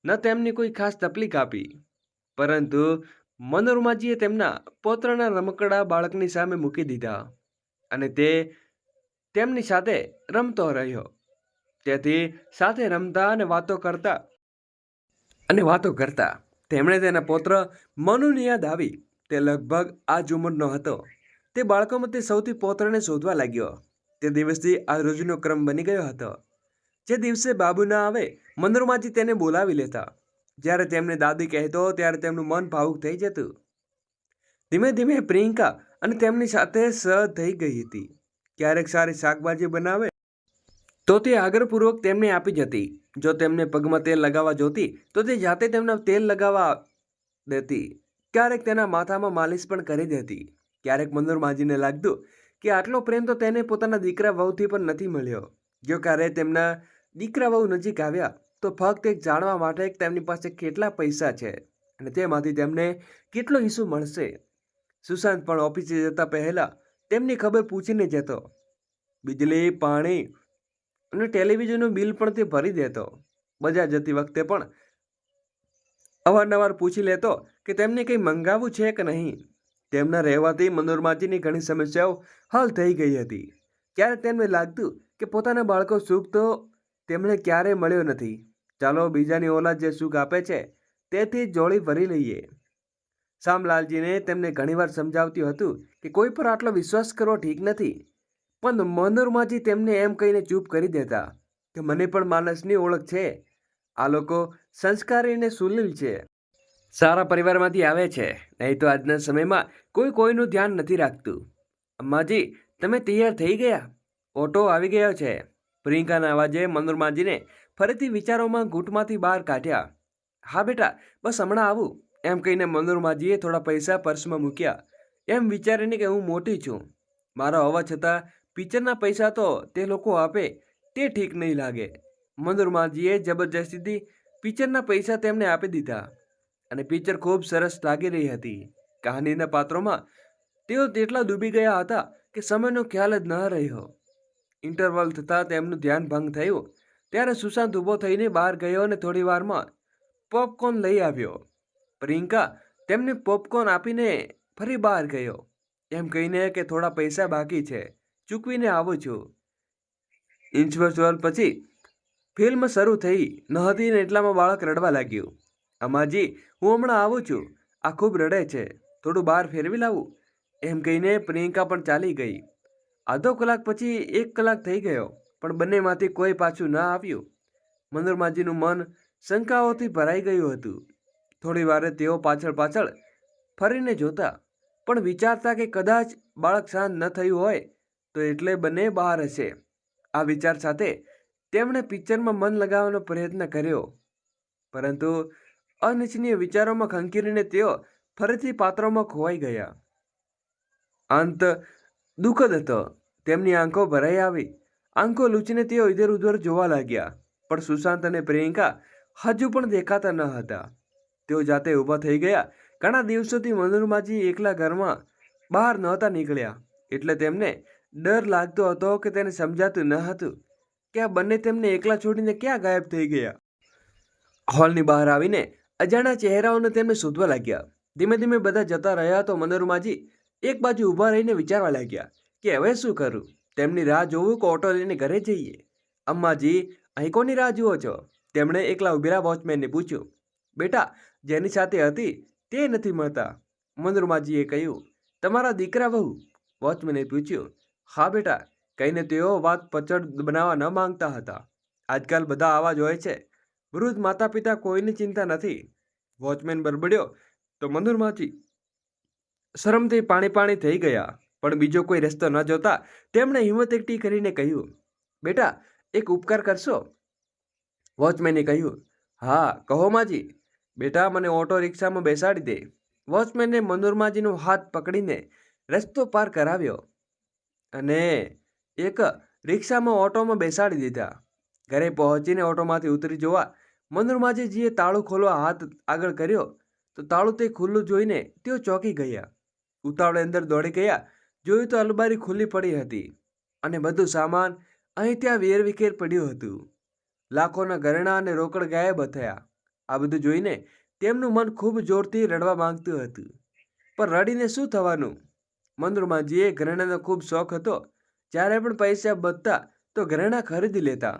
ન તેમને કોઈ ખાસ તકલીફ આપી, પરંતુ મંદરુમાજીએ તેમના પૌત્રના રમકડા બાળકની સામે મૂકી દીધા અને તે તેમની સાથે રમતો રહ્યો. તેથી સાથે રમતા અને વાતો કરતા તેમણે તેના પૌત્ર મનુની યાદ આવી. તે લગભગ આ જ ઉંમરનો હતો. તે બાળકોમાં તે સૌથી પૌત્રને શોધવા લાગ્યો. તે દિવસથી આ રોજનો ક્રમ બની ગયો હતો. જે દિવસે બાબુ ના આવે મંદરુમાજી તેને બોલાવી લેતા. જ્યારે તેમને દાદી કહેતો ત્યારે તેમનું મન ભાવુક થઈ જતું. ધીમે ધીમે પ્રિયંકા અને તેમની સાથે સહજ થઈ ગઈ હતી. ક્યારેક સારી શાકભાજી બનાવે તો તે આગ્રહપૂર્વક તેમને આપી જતી. જો તેમને પગમાં તેલ લગાવવા જોતી તો તે જાતે તેમના તેલ લગાવવા દેતી. ક્યારેક તેના માથામાં માલિશ પણ કરી દેતી. ક્યારેક મંદરુમાજીને લાગતું કે આટલો પ્રેમ તો તેને પોતાના દીકરા વહુથી પણ નથી મળ્યો. જો ક્યારે તેમના દીકરા વહુ નજીક આવ્યા તો ફક્ત એક જાણવા માટે કે તેમની પાસે કેટલા પૈસા છે અને તેમાંથી તેમને કેટલો હિસ્સો મળશે. સુશાંત પણ ઓફિસે જતા પહેલા તેમની ખબર પૂછીને જતો. બિજલી, પાણી અને ટેલિવિઝનનું બિલ પણ તે ભરી દેતો. બજાર જતી વખતે પણ અવારનવાર પૂછી લેતો કે તેમને કંઈ મંગાવવું છે કે નહીં. તેમના રહેવાથી મંદરુમાજીની ઘણી સમસ્યાઓ હલ થઈ ગઈ હતી. ક્યારેક તેમને લાગતું કે પોતાના બાળકો સુખ તો તેમણે ક્યારેય મળ્યો નથી. ચાલો બીજાની ઓલાદ જે સુખ આપે છે તેથી જોડી ભરી લઈએ. શામલાલજીને તેમને ઘણીવાર સમજાવતું હતું કે કોઈ પર આટલો વિશ્વાસ કરવો ઠીક નથી, પણ મંદરુમાજી તેમને એમ કહીને ચૂપ કરી દેતા કે મને પણ માણસની ઓળખ છે. આ લોકો સંસ્કારી અને સુશીલ છે, સારા પરિવારમાંથી આવે છે, નહીં તો આજના સમયમાં કોઈ કોઈનું ધ્યાન નથી રાખતું. અમ્માજી તમે તૈયાર થઈ ગયા? ઓટો આવી ગયો છે. પ્રિયંકાના અવાજે મંદરુમાજીને ફરીથી વિચારોમાં ઘૂંટમાંથી બહાર કાઢ્યા. હા બેટા, બસ હમણાં આવું, એમ કહીને મનોરમાજીએ થોડા પૈસા પર્સમાં મૂક્યા. એમ વિચારીને કે હું મોટી છું, મારો હોવા છતાં પિક્ચરના પૈસા તો તે લોકો આપે તે ઠીક નહીં લાગે. મનોરમાજીએ જબરજસ્તીથી પિક્ચરના પૈસા તેમને આપી દીધા અને પિક્ચર ખૂબ સરસ લાગી રહી હતી. કહાનીના પાત્રોમાં તેઓ તેટલા ડૂબી ગયા હતા કે સમયનો ખ્યાલ જ ન રહ્યો. ઇન્ટરવલ થતાં તેમનું ધ્યાન ભંગ થયું ત્યારે સુશાંત ઊભો થઈને બહાર ગયો અને થોડી વારમાં પોપકોર્ન લઈ આવ્યો. પ્રિયંકા તેમને પોપકોર્ન આપીને ફરી બહાર ગયો, એમ કહીને કે થોડા પૈસા બાકી છે, ચૂકવીને આવું છું. ઇન્ટરવલ પછી ફિલ્મ શરૂ થઈ ન હતી ને એટલામાં બાળક રડવા લાગ્યું. અમાજી, હું હમણાં આવું છું, આ ખૂબ રડે છે, થોડું બહાર ફેરવી લાવું, એમ કહીને પ્રિયંકા પણ ચાલી ગઈ. અડધો કલાક પછી 1 કલાક થઈ ગયો પણ બંનેમાંથી કોઈ પાછું ન આવ્યું. મનોરમાજીનું મન શંકાઓથી ભરાઈ ગયું હતું. થોડી વારે તેઓ પાછળ પાછળ ફરીને જોતા પણ વિચારતા કે કદાચ બાળક શાંત ન થયું હોય તો એટલે બંને બહાર હશે. આ વિચાર સાથે તેમણે પિક્ચરમાં મન લગાવવાનો પ્રયત્ન કર્યો, પરંતુ અનિચ્છનીય વિચારોમાં ખંખેરીને તેઓ ફરીથી પાત્રોમાં ખોવાઈ ગયા. અંત દુઃખદ હતો. તેમની આંખો ભરાઈ આવી. આંખો લૂછીને તેઓ ઇધર ઉધર જોવા લાગ્યા, પણ સુશાંત અને પ્રિયંકા હજુ પણ દેખાતા ન હતા. તેઓ જાતે ઊભા થઈ ગયા. ઘણા દિવસોથી મનોરમાજી એકલા ઘરમાં બહાર નહોતા નીકળ્યા, એટલે તેમને ડર લાગતો હતો કે તેને સમજાતું ન હતું કે આ બંને તેમને એકલા છોડીને ક્યાં ગાયબ થઈ ગયા. હોલની બહાર આવીને અજાણ્યા ચહેરાઓને તેમને શોધવા લાગ્યા. ધીમે ધીમે બધા જતા રહ્યા તો મનોરમાજી એક બાજુ ઊભા રહીને વિચારવા લાગ્યા કે હવે શું કરું, તેમની રાહ જોવું કે ઓટો લઈને ઘરે જઈએ. અમ્માજી, અહીં કોની રાહ જુઓ છો? તેમણે એકલા ઉભેલા વોચમેનને પૂછ્યું. બેટા, જેની સાથે હતી તે નથી મળતા, મનોરમાજીએ કહ્યું. તમારા દીકરા વહુ? વોચમેને પૂછ્યું. હા બેટા, કહીને તેઓ વાત પચડ બનાવવા ન માંગતા હતા. આજકાલ બધા આવા જ હોય છે, વૃદ્ધ માતા પિતા કોઈની ચિંતા નથી, વોચમેન બરબડ્યો. તો મનોરમાજી શરમથી પાણી થઈ ગયા, પણ બીજો કોઈ રસ્તો ન જોતા તેમણે હિંમત એકઠી કરીને કહ્યું. બેટા, એક ઉપકાર કરશો? વોચમેને કહ્યું. હા કહો માજી. બેટા, મને ઓટો રિક્ષામાં બેસાડી દે. વોચમેને મનોરમાજીનો હાથ પકડીને રસ્તો પાર કરાવ્યો અને એક રિક્ષામાં ઓટોમાં બેસાડી દીધા. ઘરે પહોંચીને ઓટોમાંથી ઉતરી જોવા મનોરમાજીએ તાળું ખોલવા હાથ આગળ કર્યો તો તાળું તે ખુલ્લું જોઈને તેઓ ચોંકી ગયા. ઉતાવળે અંદર દોડી ગયા. જોયું તો અલમારી ખુલ્લી પડી હતી અને બધું સામાન અહીં ત્યાં વેરવિખેર પડ્યું હતું. લાખોના ઘરેણાં અને રોકડ ગાયબ થયા. આ બધું જોઈને તેમનું મન ખૂબ જોરથી રડવા માંગતું હતું, પણ રડીને શું થવાનું? મનોરમાજીએ ઘરેણાંનો ખૂબ શોખ હતો. જ્યારે પણ પૈસા બચતા તો ઘરેણાં ખરીદી લેતા.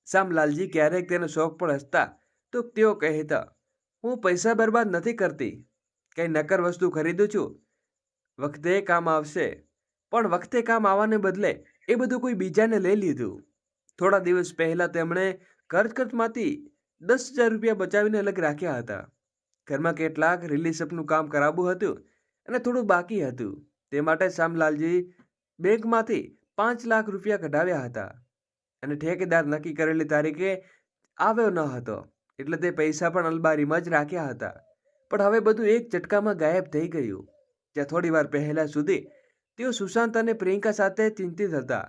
શામલાલજી ક્યારેક તેનો શોખ પણ હસતા તો તેઓ કહેતા, હું પૈસા બરબાદ નથી કરતી, કંઈ નક્કર વસ્તુ ખરીદું છું, વખતે કામ આવશે. પણ વખતે કામ આવવાને બદલે એ બધું કોઈ બીજાને લઈ લીધું. થોડા દિવસ પહેલા તેમણે ખર્ચમાંથી 10,000 રૂપિયા બચાવીને અલગ રાખ્યા હતા. ઘરમાં કેટલાક રિલીઝઅપનું કામ કરાવવું હતું અને થોડું બાકી હતું. તે માટે શામલાલજી બેંકમાંથી 5 લાખ રૂપિયા કઢાવ્યા હતા અને ઠેકેદાર નક્કી કરેલી તારીખે આવ્યો ન હતો, એટલે તે પૈસા પણ અલમારીમાં જ રાખ્યા હતા. પણ હવે બધું એક ઝટકામાં ગાયબ થઈ ગયું. જ્યાં થોડી વાર પહેલા સુધી તેઓ સુશાંત અને પ્રિયંકા સાથે ચિંતિત હતા,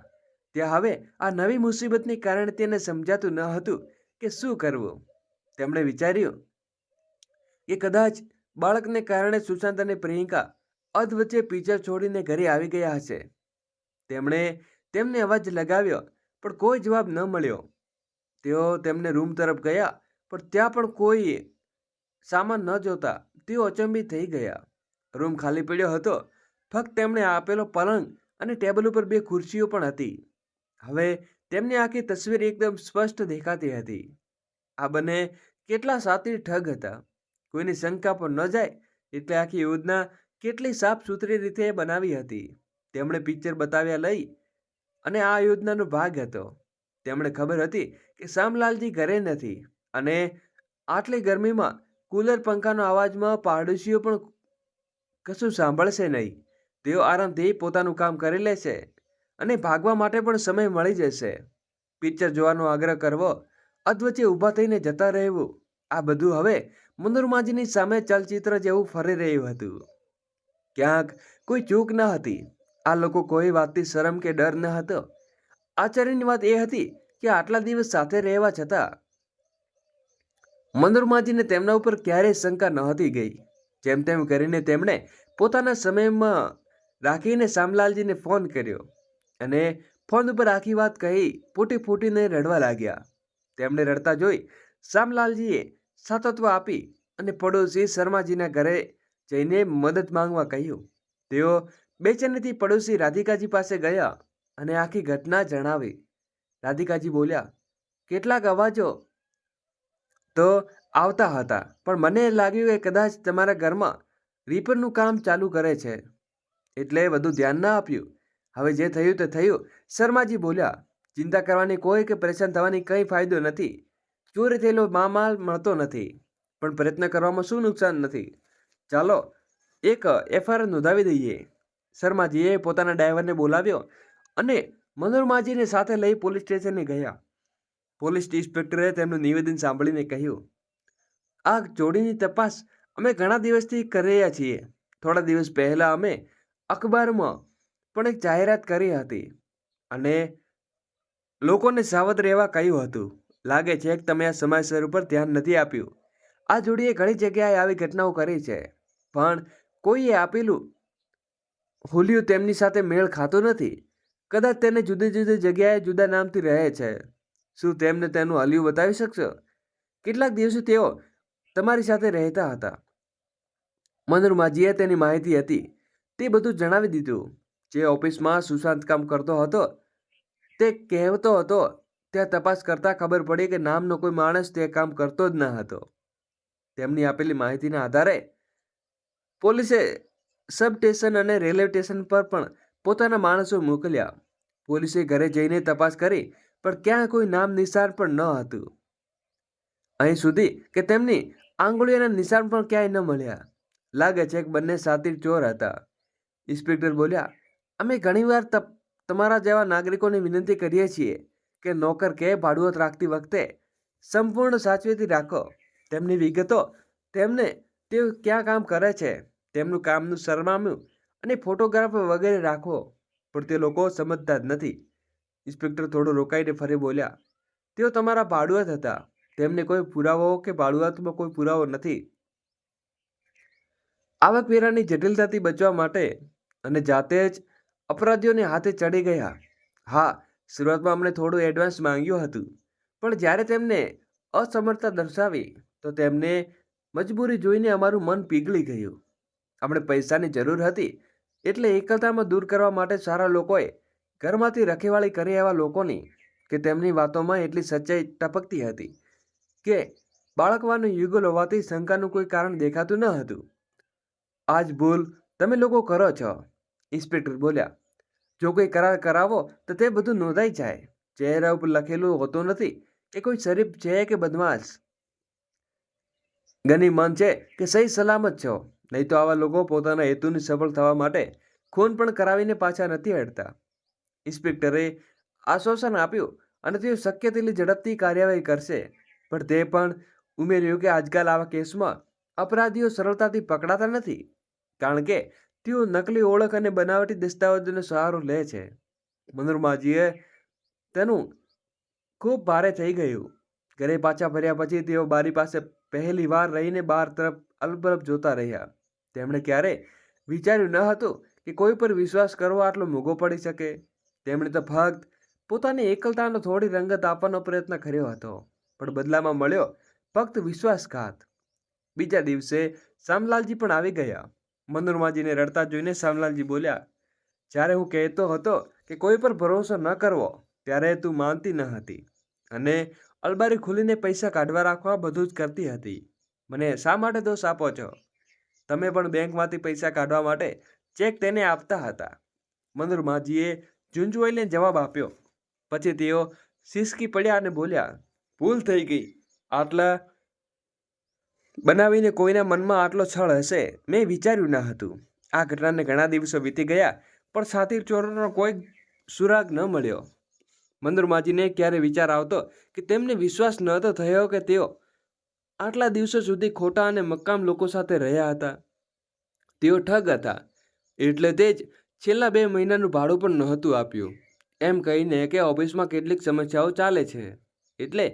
ત્યાં હવે આ નવી મુસીબતને કારણે તેને સમજાતું ન હતું કે શું કરવું. તેમણે વિચાર્યું કે કદાચ બાળકને કારણે સુશાંત અને પ્રિયંકા અધવચ્ચે પિક્ચર છોડીને ઘરે આવી ગયા હશે. તેમણે તેમને અવાજ લગાવ્યો પણ કોઈ જવાબ ન મળ્યો. તેઓ તેમને રૂમ તરફ ગયા પણ ત્યાં પણ કોઈ સામાન ન જોતા તેઓ અચંબિત થઈ ગયા. રૂમ ખાલી પડ્યો હતો. ફક્ત તેમણે આપેલો પલંગ અને ટેબલ ઉપર 2 ખુરશીઓ પણ હતી. હવે તેમની આખી તસવીર એકદમ સ્પષ્ટ દેખાતી હતી. આ બંને કેટલા સાતી ઠગ હતા. કોઈની શંકા પણ ન જાય એટલે આખી યોજના કેટલી સાફ સુથરી રીતે બનાવી હતી. તેમણે પિક્ચર બતાવ્યા લઈ અને આ યોજનાનો ભાગ હતો. તેમણે ખબર હતી કે શામલાલજી ઘરે નથી અને આટલી ગરમીમાં કુલર પંખાનો અવાજમાં પાડોશીઓ પણ કશું સાંભળશે નહીં. તેઓ આરામથી પોતાનું કામ કરી લેશે અને ભાગવા માટે પણ સમય મળી જશે. પિક્ચર જોવાનો આગ્રહ કરવો અધવચ્ચે ઊભા થઈને જતા રહેવું, આ બધું હવે મનોરમાજીની સામે ચલચિત્ર જેવું ફરી રહ્યું હતું. ક્યાંક કોઈ ચૂક ન હતી. આ લોકો કોઈ વાતથી શરમ કે ડર ન હતો. આશ્ચર્યની વાત એ હતી કે આટલા દિવસ સાથે રહેવા છતાં મનોરમાજીને તેમના ઉપર ક્યારેય શંકા નહોતી ગઈ. જેમ તેમ કરીને તેમણે પોતાના સમયમાં રાખીને શામલાલજીને ફોન કર્યો અને ફોન ઉપર આખી વાત કહી ફૂટી ફૂટીને રડવા લાગ્યા. તેમને રડતા જોઈ શામલાલજીએ સાંત્વના આપી અને પડોશી શર્માજીના ઘરે જઈને મદદ માંગવા કહ્યું. તેઓ બેચેનીથી પડોશી રાધિકાજી પાસે ગયા અને આખી ઘટના જણાવી. રાધિકાજી બોલ્યા, કેટલાક અવાજો તો આવતા હતા, પણ મને લાગ્યું કે કદાચ તમારા ઘરમાં રિપેરનું કામ ચાલુ કરે છે, એટલે વધુ ધ્યાન ના આપ્યું. હવે જે થયું તે થયું. શર્માજી બોલ્યા, ચિંતા કરવાની કોઈ કે પરેશાન થવાની કંઈ ફાયદો નથી. ચોરી થયેલો માલ મળતો નથી, પણ પ્રયત્ન કરવામાં શું નુકસાન નથી. ચાલો એક FIR નોંધાવી દઈએ. શર્માજીએ પોતાના ડ્રાઈવરને બોલાવ્યો અને મનોરમાજીને સાથે લઈ પોલીસ સ્ટેશને ગયા. પોલીસ ઇન્સ્પેક્ટરે તેમનું નિવેદન સાંભળીને કહ્યું, આ ચોરીની તપાસ અમે ઘણા દિવસથી કરી રહ્યા છીએ. થોડા દિવસ પહેલા અમે અખબારમાં પણ એક જાહેરાત કરી હતી અને લોકોને સાવધ રહેવા કહ્યું હતું. લાગે છે કે તમે આ સમાચાર ઉપર ધ્યાન નથી આપ્યું. આ જોડીએ ઘણી જગ્યાએ આવી ઘટનાઓ કરી છે, પણ કોઈએ આપેલું હુલિયું તેમની સાથે મેળ ખાતો નથી. કદાચ તેને જુદી જુદી જગ્યાએ જુદા નામથી રહે છે. શું તેમને તેનું હલિયું બતાવી શકશો? કેટલાક દિવસે તેઓ તમારી સાથે રહેતા હતા. મનોરમાજીએ તેની માહિતી હતી તે બધું જણાવી દીધું. જે ઓફિસમાં સુશાંત કામ કરતો હતો તે કહેતો હતો, ત્યાં તપાસ કરતા ખબર પડી કે નામનો કોઈ માણસ તે કામ કરતો જ ન હતો. તેમની આપેલી માહિતીના આધારે પોલીસે સબ સ્ટેશન અને રેલવે સ્ટેશન પર પણ પોતાના માણસો મોકલ્યા. પોલીસે ઘરે જઈને તપાસ કરી, પણ ક્યાં કોઈ નામ નિશાન પણ ન હતું. અહીં સુધી કે તેમની આંગળીઓના નિશાન પણ ક્યાંય ન મળ્યા. લાગે છે કે બંને શાતિર ચોર હતા. ઇન્સ્પેક્ટર બોલ્યા, અમે ઘણીવાર તમારા જેવા નાગરિકોને વિનંતી કરીએ છીએ કે નોકર કે ભાડુઆત રાખતી વખતે સંપૂર્ણ સાવચેતી રાખો. તેમની વિગતો, તેઓ ક્યાં કામ કરે છે, તેમનું કામનું સરનામું અને ફોટોગ્રાફ વગેરે રાખો. પણ તે લોકો સમજતા જ નથી. ઇન્સ્પેક્ટર થોડો રોકાઈને ફરી બોલ્યા, તેઓ તમારા ભાડુઆત હતા. તેમને કોઈ પુરાવો કે ભાડુઆતમાં કોઈ પુરાવો નથી. આવકવેરાની જટિલતાથી બચવા માટે અને જાતે જ અપરાધીઓને હાથે ચડી ગયા. હા, શરૂઆતમાં અમને થોડું એડવાન્સ માંગ્યું હતું, પણ જ્યારે તેમને અસમર્થતા દર્શાવી તો તેમને મજબૂરી જોઈને અમારું મન પીગળી ગયું. અમને પૈસાની જરૂર હતી, એટલે એકલતામાં દૂર કરવા માટે સારા લોકોએ ઘરમાંથી રખેવાળી કરી એવા લોકોની કે તેમની વાતોમાં એટલી સચ્ચાઈ ટપકતી હતી કે બાળકવાનું યુગલ હોવાથી શંકાનું કોઈ કારણ દેખાતું ન હતું. આ જ ભૂલ તમે લોકો કરો છો. ઇન્સ્પેક્ટર બોલ્યા, જો કોઈ કરાર કરાવો તો તે બધું નોંધાઈ જાય. ચહેરા ઉપર લખેલું હોતું નથી કે કોઈ શરીફ છે કે બદમાશ. ગની મન છે કે સહી સલામત છો. નહીં તો આવા લોકો પોતાના હેતુને સફળ થવા માટે ખૂન પણ કરાવીને પાછા નથી હટતા. ઇન્સ્પેક્ટરે આશ્વાસન આપ્યું અને તેઓ શક્ય તેટલી ઝડપથી કાર્યવાહી કરશે. પણ તે પણ ઉમેર્યું કે આજકાલ આવા કેસમાં અપરાધીઓ સરળતાથી પકડાતા નથી, કારણ કે તેઓ નકલી ઓળખ અને બનાવટી દસ્તાવેજોનો સહારો લે છે. મનોરમાજીએ તેનું ખૂબ ભારે થઈ ગયું. ઘરે પાછા ફર્યા પછી તેઓ બારી પાસે પહેલી વાર રહીને બહાર તરફ અલબરબ જોતા રહ્યા. તેમણે ક્યારેય વિચાર્યું ન હતું કે કોઈ પર વિશ્વાસ કરવો આટલો મોંઘો પડી શકે. તેમણે તો ફક્ત પોતાની એકલતાનો થોડી રંગત આપવાનો પ્રયત્ન કર્યો હતો, પણ બદલામાં મળ્યો ફક્ત વિશ્વાસઘાત. બીજા દિવસે શામલાલજી પણ આવી ગયા. મનોરમાજીને રડતા જોઈને શામલાલજી બોલ્યા, જ્યારે હું કહેતો હતો કે કોઈ પર ભરોસો ન કરવો, ત્યારે તું માનતી ન હતી અને અલમારી ખોલીને પૈસા કાઢવા રાખવા બધું જ કરતી હતી. મને શા માટે દોષ આપો છો? તમે પણ બેંકમાંથી પૈસા કાઢવા માટે ચેક તેને આપતા હતા. મનોરમાજીએ ઝૂંઝવાઈને જવાબ આપ્યો. પછી તેઓ સિસકી પડ્યા અને બોલ્યા, ભૂલ થઈ ગઈ. આટલા બનાવીને કોઈના મનમાં આટલો છળ હશે મેં વિચાર્યું ન હતું. આ ઘટનાને ઘણા દિવસો વીતી ગયા, પણ શાતિર ચોરોનો કોઈ સુરાગ ન મળ્યો. મંદુરમાજીને ક્યારે વિચાર આવતો કે તેમને વિશ્વાસ નહોતો થયો કે તેઓ આટલા દિવસો સુધી ખોટા અને મક્કામ લોકો સાથે રહ્યા હતા. તેઓ ઠગ હતા. એટલે તે જ છેલ્લા 2 મહિનાનું ભાડું પણ નહોતું આપ્યું, એમ કહીને કે ઓફિસમાં કેટલીક સમસ્યાઓ ચાલે છે એટલે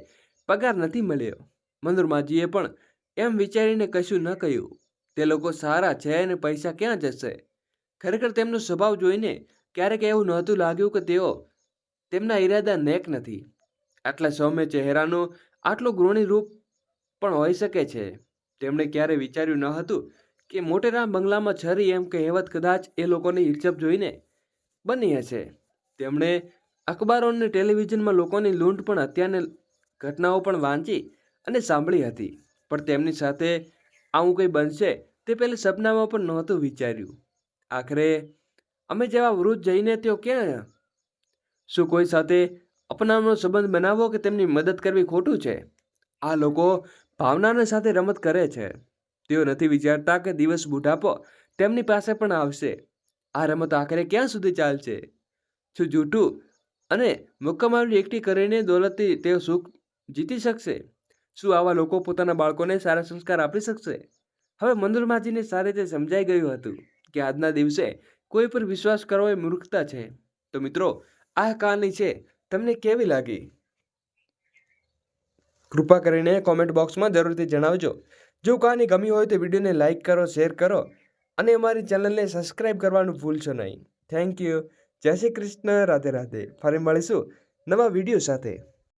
પગાર નથી મળ્યો. મંદુરમાજીએ પણ એમ વિચારીને કશું ન કહ્યું. તે લોકો સારા છે અને પૈસા ક્યાં જશે. ખરેખર તેમનો સ્વભાવ જોઈને ક્યારેક એવું નહોતું લાગ્યું કે તેઓ તેમના ઈરાદા નેક નથી. આટલા સૌમ્ય ચહેરાનું આટલું ઘૃણિત રૂપ પણ હોઈ શકે છે. તેમણે ક્યારે વિચાર્યું ન હતું કે મોટેરા બંગલામાં છરી એમ કહેવત કદાચ એ લોકોની ઈર્ષપ જોઈને બની હશે. તેમણે અખબારો અને ટેલિવિઝનમાં લોકોની લૂંટ પણ હત્યાની ઘટનાઓ પણ વાંચી અને સાંભળી હતી, પણ તેમની સાથે આવું કંઈ બનશે તે પહેલાં સપનામાં પણ નહોતું વિચાર્યું. આખરે અમે જેવા વૃદ્ધ જઈને તેઓ ક્યાં? શું કોઈ સાથે અપનાનો સંબંધ બનાવવો કે તેમની મદદ કરવી ખોટું છે? આ લોકો ભાવનાના સાથે રમત કરે છે. તેઓ નથી વિચારતા કે દિવસ બુઢાપો તેમની પાસે પણ આવશે. આ રમત આખરે ક્યાં સુધી ચાલશે? શું જૂઠું અને મુક્કામારી એકઠી કરીને દોલતથી તેઓ સુખ જીતી શકશે? શું આવા લોકો પોતાના બાળકોને સારા સંસ્કાર આપી શકશે? હવે મંદુરમાજીને સારી રીતે સમજાઈ ગયું હતું કે આજના દિવસે કોઈ પર વિશ્વાસ કરવો એ મૂર્ખતા છે. તો મિત્રો, આ કહાની છે તમને કેવી લાગી? કૃપા કરીને કોમેન્ટ બોક્સમાં જરૂરથી જણાવજો. જો કહાની ગમી હોય તો વિડીયોને લાઇક કરો, શેર કરો અને અમારી ચેનલને સબસ્ક્રાઈબ કરવાનું ભૂલશો નહીં. Thank you. જય શ્રી કૃષ્ણ. રાધે રાધે. ફરી મળીશું નવા વિડીયો સાથે.